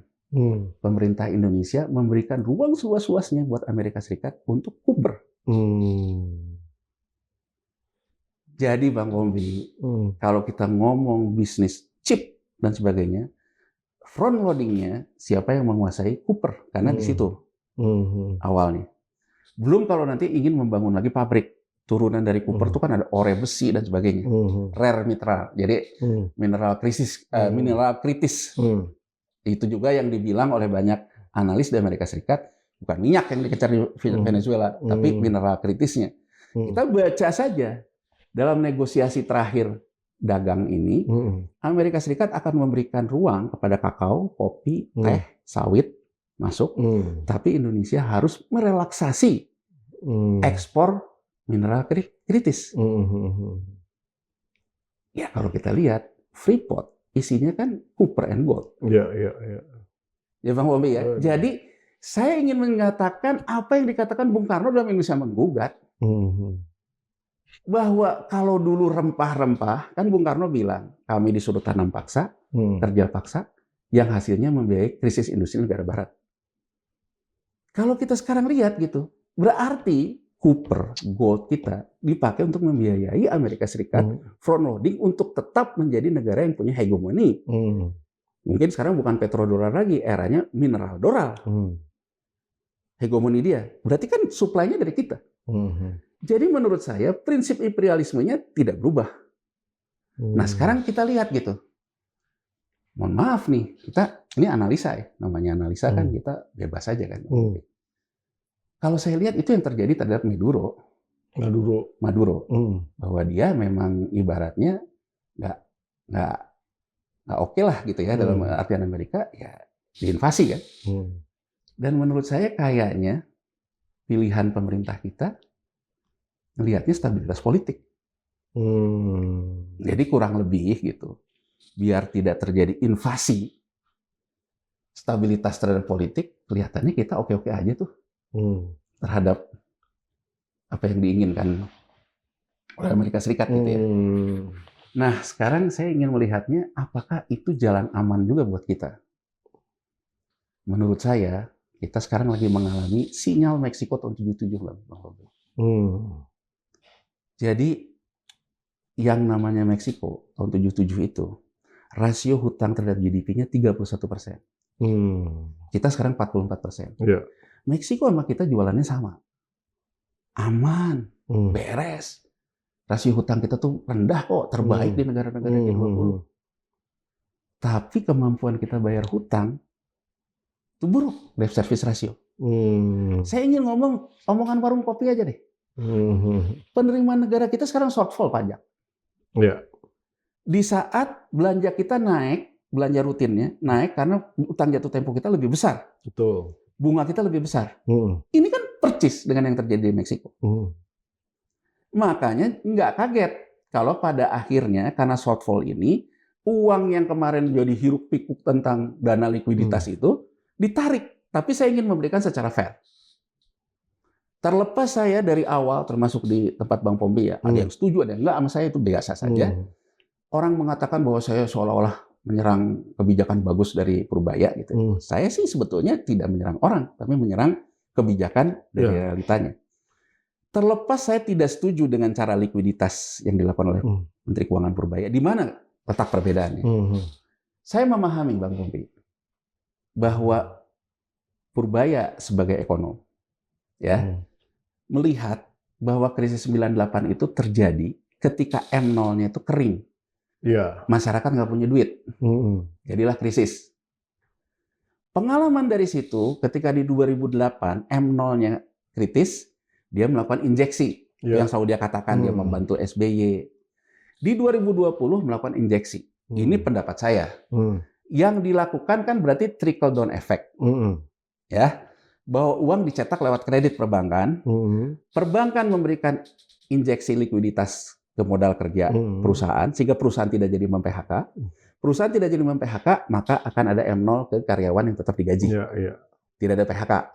Pemerintah Indonesia memberikan ruang seluas-luasnya buat Amerika Serikat untuk kuper. Jadi Bang Pompi, kalau kita ngomong bisnis chip dan sebagainya, front loadingnya siapa yang menguasai kuper? Karena di situ awalnya. Belum kalau nanti ingin membangun lagi pabrik. Turunan dari kuper itu kan ada ore besi dan sebagainya. Rare mineral. Jadi mineral kritis. Itu juga yang dibilang oleh banyak analis di Amerika Serikat, bukan minyak yang dikejar di Venezuela, tapi mineral kritisnya. Kita baca saja dalam negosiasi terakhir dagang ini, Amerika Serikat akan memberikan ruang kepada kakao, kopi, teh, sawit masuk, tapi Indonesia harus merelaksasi ekspor mineral kritis. Ya kalau kita lihat Freeport isinya kan copper and gold. Ya Bang Pompi ya. Jadi saya ingin mengatakan apa yang dikatakan Bung Karno dalam Indonesia Menggugat. Bahwa kalau dulu rempah-rempah, kan Bung Karno bilang, kami disuruh tanam paksa, kerja paksa, yang hasilnya membiayai krisis industri negara barat. Kalau kita sekarang lihat gitu, berarti Cooper, gold kita dipakai untuk membiayai Amerika Serikat front loading untuk tetap menjadi negara yang punya hegemoni. Mungkin sekarang bukan petrodolar lagi, eranya mineral dolar. Hegemoni dia. Berarti kan supply-nya dari kita. Jadi menurut saya prinsip imperialismenya tidak berubah. Nah sekarang kita lihat gitu. Mohon maaf nih, kita ini analisa ya. Namanya analisa kan kita bebas aja kan. Kalau saya lihat itu yang terjadi terhadap Maduro. Bahwa dia memang ibaratnya nggak oke lah gitu ya dalam artian Amerika ya diinvasi kan. Dan menurut saya kayaknya pilihan pemerintah kita melihatnya stabilitas politik. Jadi kurang lebih gitu, biar tidak terjadi invasi, stabilitas terhadap politik, kelihatannya kita oke-oke aja tuh terhadap apa yang diinginkan oleh Amerika Serikat gitu ya. Nah sekarang saya ingin melihatnya, apakah itu jalan aman juga buat kita? Menurut saya, kita sekarang lagi mengalami sinyal Meksiko tahun 77 lah, Bang Robi. Jadi yang namanya Meksiko tahun 77 itu rasio hutang terhadap GDP-nya 31%. Kita sekarang 44%. Yeah. Meksiko sama kita jualannya sama. Aman, beres. Rasio hutang kita tuh rendah kok, terbaik di negara-negara G20. Tapi kemampuan kita bayar hutang itu buruk, debt service ratio. Saya ingin omongan warung kopi aja deh. Penerimaan negara kita sekarang shortfall pajak. Yeah. Di saat belanja kita naik, belanja rutinnya naik karena utang jatuh tempo kita lebih besar. Betul. Bunga kita lebih besar. Ini kan percis dengan yang terjadi di Meksiko. Makanya nggak kaget kalau pada akhirnya karena shortfall ini, uang yang kemarin jadi hiruk pikuk tentang dana likuiditas itu ditarik. Tapi saya ingin memberikan secara fair. Terlepas saya dari awal, termasuk di tempat Bang Pombi ya, ada yang setuju, ada yang enggak sama saya, itu biasa saja. Orang mengatakan bahwa saya seolah-olah menyerang kebijakan bagus dari Purbaya gitu. Saya sih sebetulnya tidak menyerang orang, tapi menyerang kebijakan dari realitanya. Terlepas saya tidak setuju dengan cara likuiditas yang dilakukan oleh Menteri Keuangan Purbaya, di mana letak perbedaannya? Saya memahami Bang Pombi bahwa Purbaya sebagai ekonom ya melihat bahwa krisis 98 itu terjadi ketika M0-nya itu kering. Masyarakat nggak punya duit. Jadilah krisis. Pengalaman dari situ, ketika di 2008 M0-nya kritis, dia melakukan injeksi. Yang selalu dia katakan, dia membantu SBY. Di 2020 melakukan injeksi. Ini pendapat saya. Yang dilakukan kan berarti trickle down effect. Ya. Bahwa uang dicetak lewat kredit perbankan, perbankan memberikan injeksi likuiditas ke modal kerja perusahaan, sehingga perusahaan tidak jadi mem-PHK. Perusahaan tidak jadi mem-PHK, maka akan ada M0 ke karyawan yang tetap digaji. Tidak ada PHK.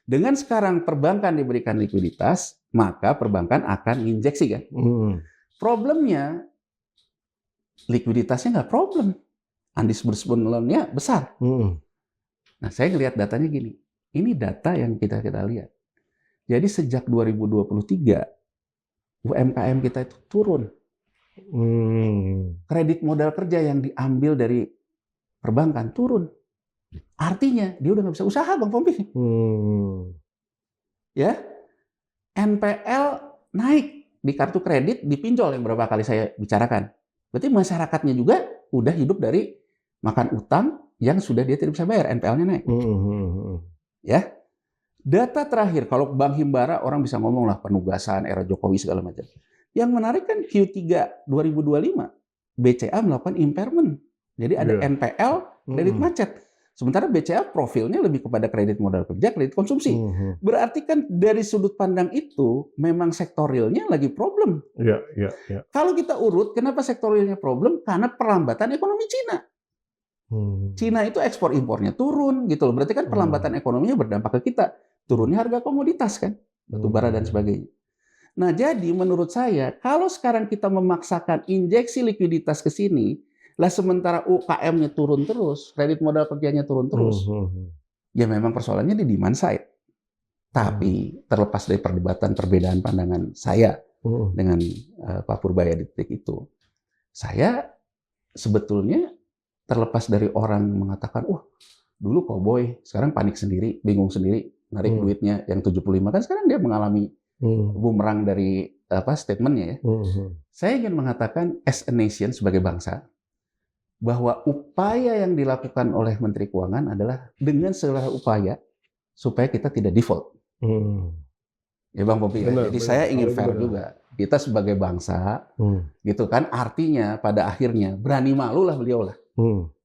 Dengan sekarang perbankan diberikan likuiditas, maka perbankan akan injeksi kan. Problemnya, likuiditasnya nggak problem. Undisbursed loan-nya besar. Nah, saya lihat datanya gini. Ini data yang kita lihat. Jadi sejak 2023, UMKM kita itu turun. Kredit modal kerja yang diambil dari perbankan turun. Artinya dia udah nggak bisa usaha, Bang Pompi. Ya, NPL naik di kartu kredit, dipinjol yang berapa kali saya bicarakan. Berarti masyarakatnya juga udah hidup dari makan utang yang sudah dia tidak bisa bayar, NPL-nya naik. Ya, data terakhir, kalau Bank Himbara orang bisa ngomong lah penugasan era Jokowi segala macam. Yang menarik kan Q3 2025, BCA melakukan impairment. Jadi ada NPL, kredit macet. Sementara BCA profilnya lebih kepada kredit modal kerja, kredit konsumsi. Berarti kan dari sudut pandang itu memang sektorilnya lagi problem. Kalau kita urut, kenapa sektorilnya problem? Karena perlambatan ekonomi Cina. Cina itu ekspor impornya turun gitu loh. Berarti kan perlambatan ekonominya berdampak ke kita. Turunnya harga komoditas kan, batu bara dan sebagainya. Nah, jadi menurut saya, kalau sekarang kita memaksakan injeksi likuiditas ke sini, lah sementara UKM-nya turun terus, kredit modal kerjanya turun terus, ya memang persoalannya di demand side. Tapi terlepas dari perdebatan perbedaan pandangan saya dengan Pak Purbaya di titik itu, saya sebetulnya terlepas dari orang mengatakan, wah dulu cowboy, sekarang panik sendiri, bingung sendiri, narik duitnya yang 75 kan sekarang dia mengalami bumerang dari statementnya ya. Saya ingin mengatakan as a nation sebagai bangsa bahwa upaya yang dilakukan oleh Menteri Keuangan adalah dengan segala upaya supaya kita tidak default. Ya Bang Popi ya. Jadi saya ingin fair juga. Kita sebagai bangsa, gitu kan, artinya pada akhirnya berani malu lah beliau lah.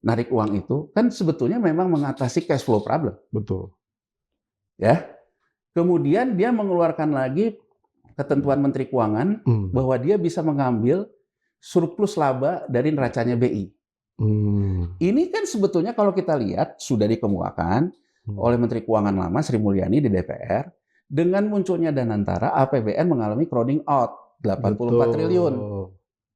Narik uang itu kan sebetulnya memang mengatasi cash flow problem. Betul. Ya. Kemudian dia mengeluarkan lagi ketentuan Menteri Keuangan bahwa dia bisa mengambil surplus laba dari neracanya BI. Ini kan sebetulnya kalau kita lihat sudah dikemukakan oleh Menteri Keuangan lama Sri Mulyani di DPR, dengan munculnya Danantara, APBN mengalami crowding out 84 triliun.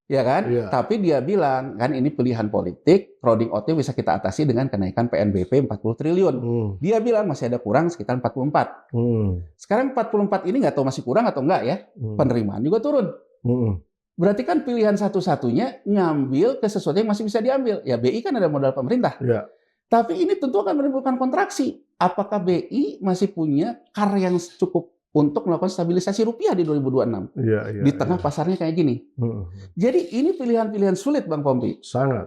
Ya kan? Iya. Tapi dia bilang, kan ini pilihan politik, crowding out-nya bisa kita atasi dengan kenaikan PNBP 40 triliun. Dia bilang masih ada kurang sekitar 44. Sekarang 44 ini nggak tahu masih kurang atau enggak ya. Penerimaan juga turun. Berarti kan pilihan satu-satunya ngambil ke sesuatu yang masih bisa diambil. Ya BI kan ada modal pemerintah. Iya. Tapi ini tentu akan menimbulkan kontraksi. Apakah BI masih punya CAR yang cukup untuk melakukan stabilisasi rupiah di 2026? Di tengah pasarnya kayak gini. Jadi ini pilihan-pilihan sulit Bang Pompi.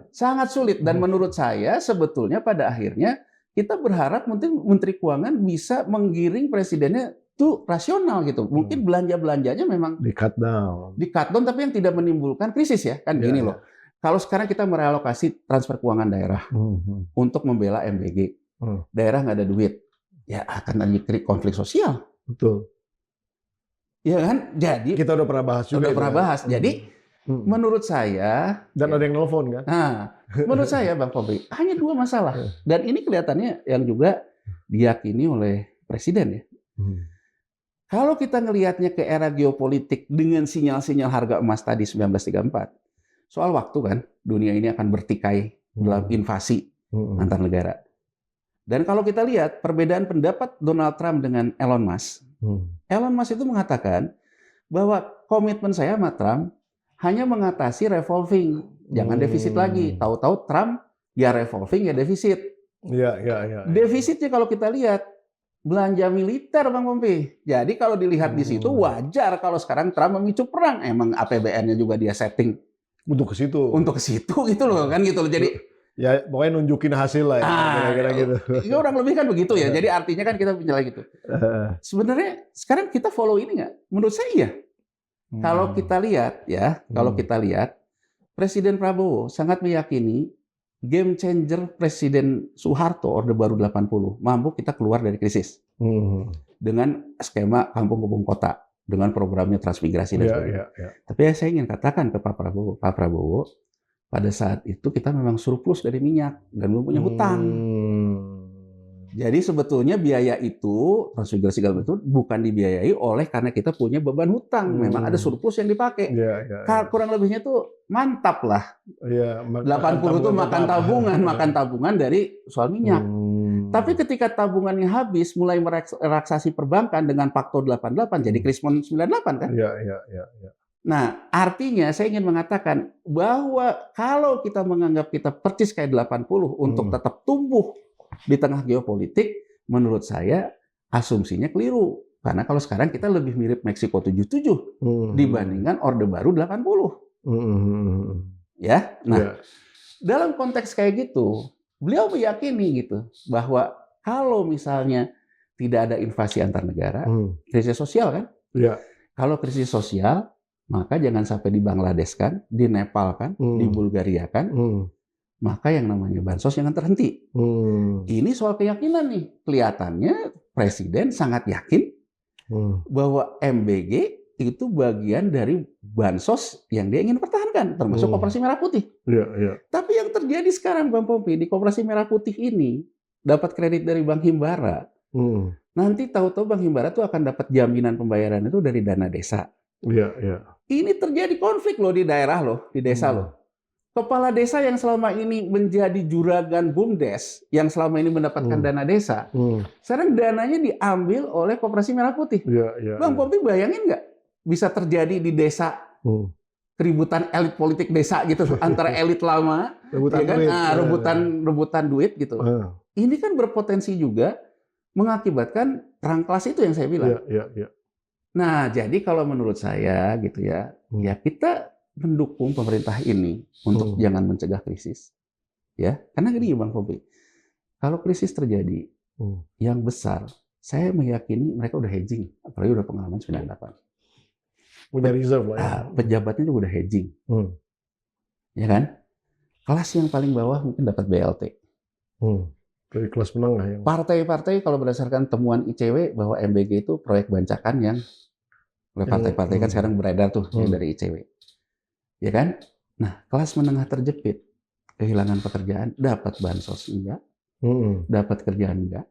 Sangat sulit. Dan menurut saya sebetulnya pada akhirnya kita berharap Menteri Keuangan bisa menggiring presidennya itu rasional gitu. Mungkin belanja-belanjanya memang Di-cut down. Di-cut down tapi yang tidak menimbulkan krisis ya. Kan gini loh. Kalau sekarang kita merelokasi transfer keuangan daerah untuk membela MBG. Daerah nggak ada duit. Ya akan ada konflik sosial. Betul. Ya kan? Jadi Kita udah pernah bahas juga. Udah pernah bahas. Jadi menurut saya dan ada yang nelfon kan? Nah, menurut saya Bang Fabri hanya dua masalah. Dan ini kelihatannya yang juga diyakini oleh presiden ya. Kalau kita ngelihatnya ke era geopolitik dengan sinyal-sinyal harga emas tadi 1934, soal waktu kan dunia ini akan bertikai dalam invasi antar negara. Dan kalau kita lihat perbedaan pendapat Donald Trump dengan Elon Musk, Elon Musk itu mengatakan bahwa komitmen saya sama Trump hanya mengatasi revolving, jangan defisit lagi. Tahu-tahu Trump ya revolving ya defisit. Iya. Defisitnya kalau kita lihat belanja militer Bang Pompi. Jadi kalau dilihat di situ wajar kalau sekarang Trump memicu perang. Emang APBN-nya juga dia setting untuk ke situ. Untuk ke situ gitu loh kan gitu loh. Jadi ya pokoknya nunjukin hasil lah ya, kira-kira gitu. Ya orang lebih kan begitu ya. Jadi artinya kan kita punya gitu. Sebenarnya sekarang kita follow ini nggak? Menurut saya iya. Kalau kita lihat ya, kalau kita lihat Presiden Prabowo sangat meyakini game changer Presiden Soeharto Orde Baru 80 mampu kita keluar dari krisis dengan skema kampung kebun kota dengan programnya transmigrasi dan sebagainya. Tapi saya ingin katakan ke Pak Prabowo pada saat itu kita memang surplus dari minyak dan belum punya hutang. Jadi sebetulnya biaya itu transmigrasi segala itu bukan dibiayai oleh karena kita punya beban hutang. Memang ada surplus yang dipakai. Kurang lebihnya tuh mantap lah. 80 itu makan tabungan dari soal minyak. Tapi ketika tabungannya habis, mulai merelaksasi perbankan dengan faktor 88, jadi krismon 98 kan? Nah, artinya saya ingin mengatakan bahwa kalau kita menganggap kita persis kayak 80 untuk tetap tumbuh di tengah geopolitik, menurut saya asumsinya keliru. Karena kalau sekarang kita lebih mirip Meksiko 77 dibandingkan Orde Baru 80. Ya, nah dalam konteks kayak gitu, beliau meyakini gitu bahwa kalau misalnya tidak ada invasi antar negara, krisis sosial kan? Kalau krisis sosial, maka jangan sampai di Bangladesh kan, di Nepal kan, di Bulgaria kan, maka yang namanya bansos jangan terhenti. Ini soal keyakinan nih. Kelihatannya Presiden sangat yakin bahwa MBG itu bagian dari bansos yang dia ingin pertahankan, termasuk Koperasi Merah Putih. Tapi yang terjadi sekarang Bang Pompi, di Koperasi Merah Putih ini dapat kredit dari Bank Himbara. Nanti tahu-tahu Bank Himbara itu akan dapat jaminan pembayaran itu dari dana desa. Iya, iya. Ini terjadi konflik loh di daerah loh, di desa loh. Kepala desa yang selama ini menjadi juragan BUMDes, yang selama ini mendapatkan dana desa, sekarang dananya diambil oleh Koperasi Merah Putih. Iya, iya. Bang Popi bayangin nggak bisa terjadi di desa keributan elit politik desa gitu antara elit lama, Rebutan ya kan? duit. Rebutan duit gitu. Ini kan berpotensi juga mengakibatkan perang kelas itu yang saya bilang. Iya, iya, iya. Nah, jadi kalau menurut saya gitu ya, ya kita mendukung pemerintah ini untuk jangan mencegah krisis. Ya, karena gini Bang Popi, kalau krisis terjadi yang besar, saya meyakini mereka udah hedging, apalagi udah pengalaman 98. Punya reserve lah ya. Pejabatnya juga udah hedging. Ya kan? Kelas yang paling bawah mungkin dapat BLT. Dari kelas menengah yang. Partai-partai kalau berdasarkan temuan ICW bahwa MBG itu proyek bancakan yang oleh partai-partai kan sekarang beredar tuh yang dari ICW. Ya kan? Nah, kelas menengah terjepit, kehilangan pekerjaan, dapat bansos enggak? Dapat kerjaan enggak?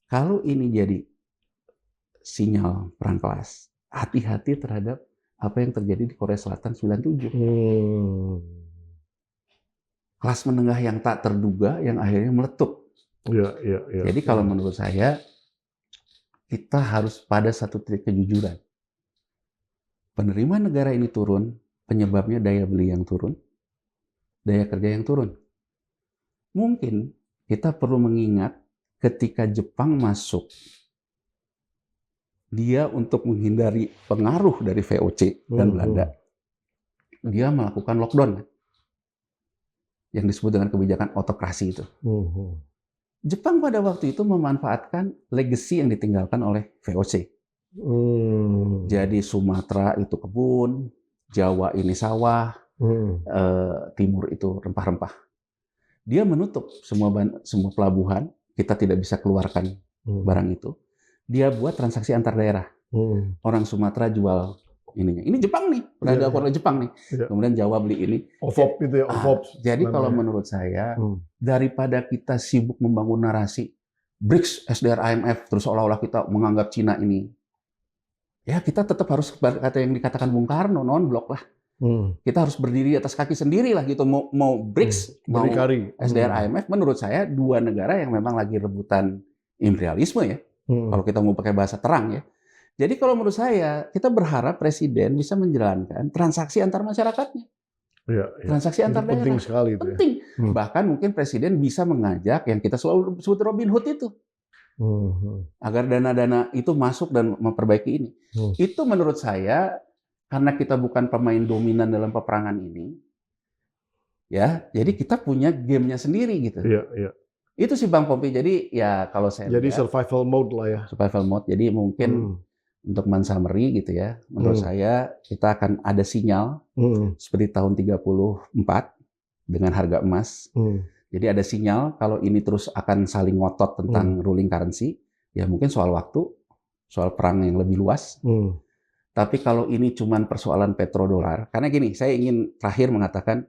Kalau ini jadi sinyal perang kelas, hati-hati terhadap apa yang terjadi di Korea Selatan 97. Kelas menengah yang tak terduga yang akhirnya meletup. Ya, ya, ya. Jadi kalau menurut saya, kita harus pada satu titik kejujuran. Penerimaan negara ini turun, penyebabnya daya beli yang turun, daya kerja yang turun. Mungkin kita perlu mengingat ketika Jepang masuk, dia untuk menghindari pengaruh dari VOC dan Belanda, dia melakukan lockdown, yang disebut dengan kebijakan autokrasi itu. Jepang pada waktu itu memanfaatkan legacy yang ditinggalkan oleh VOC. Jadi Sumatera itu kebun, Jawa ini sawah, Timur itu rempah-rempah. Dia menutup semua pelabuhan, kita tidak bisa keluarkan barang itu. Dia buat transaksi antar daerah. Orang Sumatera jual ininya. Ini Jepang nih, pernah dilakukan oleh Jepang nih. Kemudian Jawa beli ini. OVOP itu ya, OVOP. Jadi kalau menurut saya, daripada kita sibuk membangun narasi BRICS, SDR, IMF, terus seolah-olah kita menganggap Cina ini, ya kita tetap harus kata yang dikatakan Bung Karno, non-blok lah. Kita harus berdiri atas kaki sendiri lah gitu. Mau BRICS, mau SDR, IMF, menurut saya dua negara yang memang lagi rebutan imperialisme ya. Kalau kita mau pakai bahasa terang ya. Jadi kalau menurut saya, kita berharap Presiden bisa menjalankan transaksi antar masyarakatnya. Ya, ya. Transaksi antar daerah. Penting sekali itu. Penting. Ya. Bahkan mungkin Presiden bisa mengajak yang kita selalu sebut Robin Hood itu. Agar dana-dana itu masuk dan memperbaiki ini. Itu menurut saya, karena kita bukan pemain dominan dalam peperangan ini, ya, jadi kita punya gamenya sendiri gitu. Iya, iya. Itu sih Bang Popi. Jadi ya kalau saya jadi lihat, survival mode lah ya. Survival mode. Jadi mungkin untuk men-summary gitu ya, menurut saya kita akan ada sinyal seperti tahun 34 dengan harga emas. Jadi ada sinyal kalau ini terus akan saling ngotot tentang ruling currency, ya mungkin soal waktu, soal perang yang lebih luas. Tapi kalau ini cuma persoalan petrodolar, karena gini, saya ingin terakhir mengatakan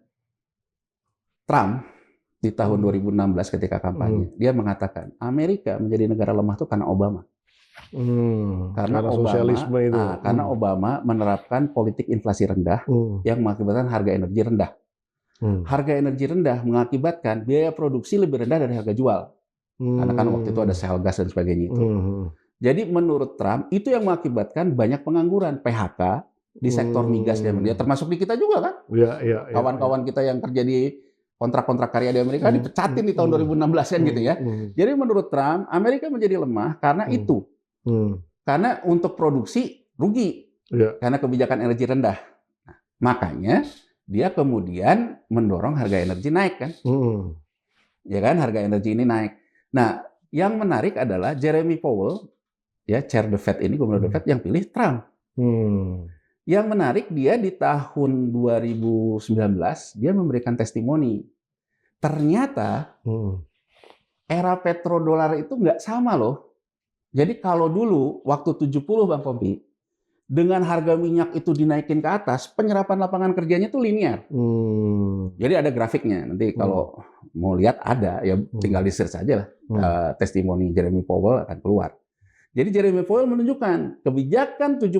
Trump di tahun 2016 ketika kampanye, dia mengatakan Amerika menjadi negara lemah itu karena Obama. Karena Obama, sosialisme itu. Karena Obama menerapkan politik inflasi rendah yang mengakibatkan harga energi rendah. Harga energi rendah mengakibatkan biaya produksi lebih rendah dari harga jual. Karena kan waktu itu ada shale gas dan sebagainya itu. Jadi menurut Trump itu yang mengakibatkan banyak pengangguran, PHK di sektor migas dan dia termasuk di kita juga kan. Kawan-kawan kita yang kerja di kontrak-kontrak karya di Amerika dipecatin di tahun 2016 kan gitu ya. Jadi menurut Trump Amerika menjadi lemah karena itu. Karena untuk produksi rugi karena kebijakan energi rendah. Nah, makanya dia kemudian mendorong harga energi naik kan. Ya kan, harga energi ini naik. Nah, yang menarik adalah Jeremy Powell, ya chair the Fed ini, gubernur the Fed yang pilih Trump. Yang menarik dia di tahun 2019 dia memberikan testimoni. Ternyata era petrodolar itu nggak sama loh. Jadi kalau dulu waktu 70 Bang Pompi, dengan harga minyak itu dinaikin ke atas, penyerapan lapangan kerjanya itu linear. Jadi ada grafiknya. Nanti kalau mau lihat ada, ya tinggal di search aja lah. Testimoni Jeremy Powell akan keluar. Jadi Jeremy Powell menunjukkan kebijakan 71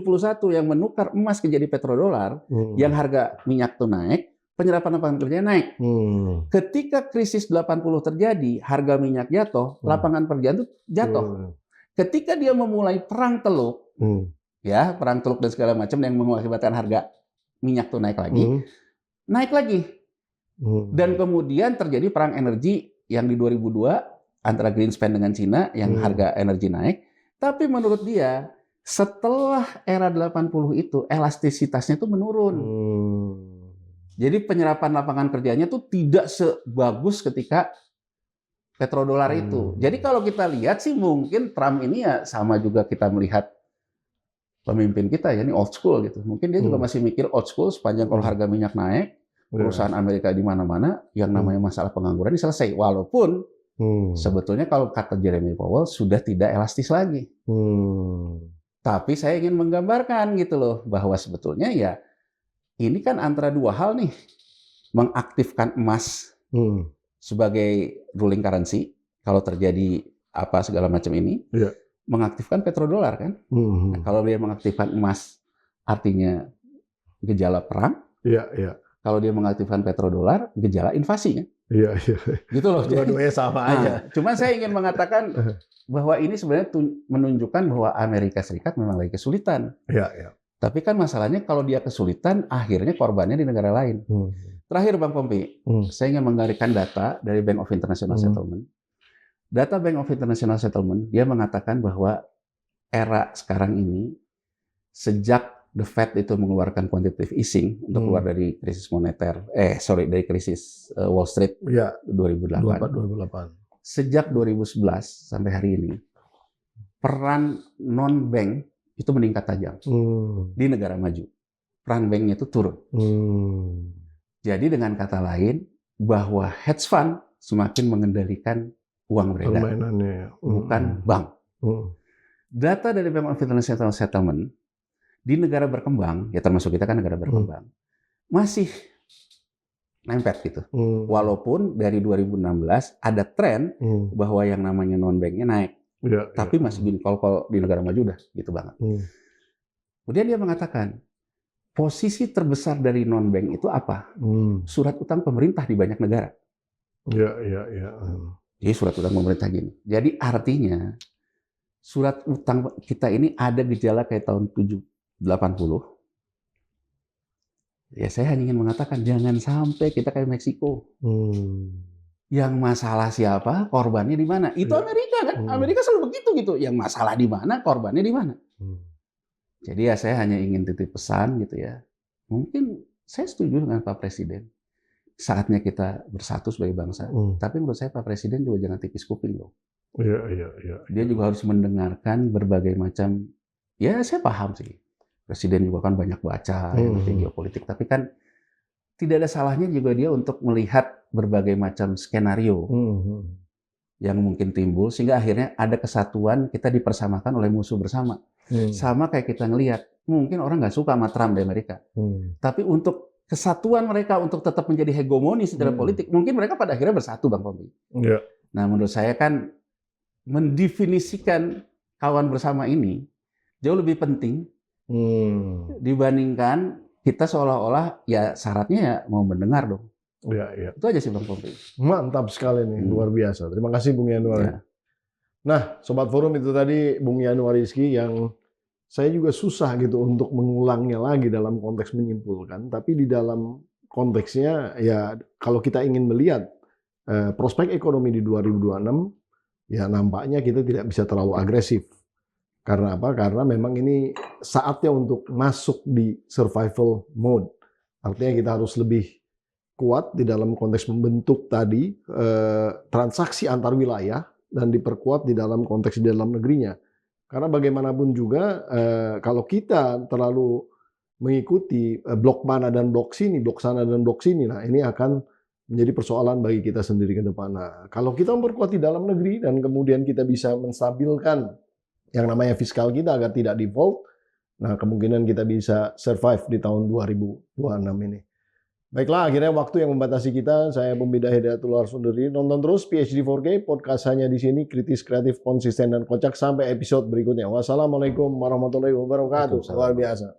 yang menukar emas menjadi petrodolar, yang harga minyak tuh naik, penyerapan lapangan kerja naik. Ketika krisis 80 terjadi, harga minyak jatuh, lapangan pekerjaan itu jatuh. Ketika dia memulai perang teluk, ya perang teluk dan segala macam yang mengakibatkan harga minyak tuh naik lagi. Dan kemudian terjadi perang energi yang di 2002 antara Greenspan dengan Cina yang harga energi naik. Tapi menurut dia, setelah era 80 itu, elastisitasnya itu menurun. Jadi penyerapan lapangan kerjanya tuh tidak sebagus ketika petrodolar itu. Jadi kalau kita lihat sih mungkin Trump ini ya sama juga kita melihat pemimpin kita ya, ini old school gitu. Mungkin dia juga masih mikir old school sepanjang kalau harga minyak naik, perusahaan Amerika di mana-mana, yang namanya masalah pengangguran ini selesai. Walaupun sebetulnya kalau kata Jeremy Powell sudah tidak elastis lagi. Tapi saya ingin menggambarkan gitu loh, bahwa sebetulnya ya ini kan antara dua hal nih. Mengaktifkan emas sebagai ruling currency, kalau terjadi apa segala macam ini, mengaktifkan petrodolar kan. Nah, kalau dia mengaktifkan emas, artinya gejala perang. Kalau dia mengaktifkan petrodolar, gejala invasi kan. Gitu loh. Dua-duanya sama aja. Cuma saya ingin mengatakan bahwa ini sebenarnya menunjukkan bahwa Amerika Serikat memang lagi kesulitan. Tapi kan masalahnya kalau dia kesulitan, akhirnya korbannya di negara lain. Terakhir Bang Pompi, saya ingin menggarikan data dari Bank of International Settlement. Data Bank of International Settlement, dia mengatakan bahwa era sekarang ini, sejak The Fed itu mengeluarkan quantitative easing untuk keluar dari krisis moneter, dari krisis Wall Street 2008. Sejak 2011 sampai hari ini, peran non-bank itu meningkat tajam di negara maju. Peran banknya itu turun. Jadi dengan kata lain, bahwa hedge fund semakin mengendalikan uang beredar, bukan bank. Data dari Bank of International Settlement di negara berkembang, ya termasuk kita kan negara berkembang, masih nempel gitu. Walaupun dari 2016 ada tren bahwa yang namanya non-banknya naik. Tapi masih gini, kalau di negara maju udah gitu banget. Kemudian dia mengatakan, posisi terbesar dari non-bank itu apa? Surat utang pemerintah di banyak negara. Jadi surat utang pemerintah gini. Jadi artinya, surat utang kita ini ada gejala kayak tahun 80. Ya saya hanya ingin mengatakan, jangan sampai kita kayak Meksiko. Yang masalah siapa, korbannya di mana? Itu Amerika kan? Amerika selalu begitu gitu. Yang masalah di mana, korbannya di mana? Jadi ya saya hanya ingin titip pesan gitu ya. Mungkin saya setuju dengan Pak Presiden. Saatnya kita bersatu sebagai bangsa. Tapi menurut saya Pak Presiden juga jangan tipis kuping loh. Dia juga harus mendengarkan berbagai macam. Ya saya paham sih. Presiden juga kan banyak baca geopolitik. Tapi kan tidak ada salahnya juga dia untuk melihat berbagai macam skenario yang mungkin timbul, sehingga akhirnya ada kesatuan, kita dipersamakan oleh musuh bersama. Sama kayak kita ngelihat, mungkin orang nggak suka sama Trump di Amerika. Tapi untuk kesatuan mereka, untuk tetap menjadi hegemoni secara politik, mungkin mereka pada akhirnya bersatu, Bang Pompi. Nah, menurut saya kan, mendefinisikan kawan bersama ini jauh lebih penting dibandingkan kita seolah-olah ya syaratnya ya mau mendengar dong. Itu aja sih Bang Pompi. Mantap sekali nih, luar biasa. Terima kasih Bung Yanuar. Nah, Sobat Forum, itu tadi Bung Yanuar Rizky yang saya juga susah gitu untuk mengulangnya lagi dalam konteks menyimpulkan. Tapi di dalam konteksnya ya kalau kita ingin melihat prospek ekonomi di 2026, ya nampaknya kita tidak bisa terlalu agresif. Karena apa? Karena memang ini saatnya untuk masuk di survival mode. Artinya kita harus lebih kuat di dalam konteks membentuk tadi transaksi antar wilayah dan diperkuat di dalam konteks di dalam negerinya. Karena bagaimanapun juga kalau kita terlalu mengikuti blok mana dan blok sini, blok sana dan blok sini, nah ini akan menjadi persoalan bagi kita sendiri ke depan. Nah, kalau kita memperkuat di dalam negeri dan kemudian kita bisa menstabilkan yang namanya fiskal kita agar tidak default, nah kemungkinan kita bisa survive di tahun 2026 ini. Baiklah, akhirnya waktu yang membatasi kita. Saya Pembida Hidayatul Arus undur diri. Nonton terus PhD 4K, podcast hanya di sini, kritis, kreatif, konsisten, dan kocak. Sampai episode berikutnya. Wassalamualaikum warahmatullahi wabarakatuh. Luar biasa.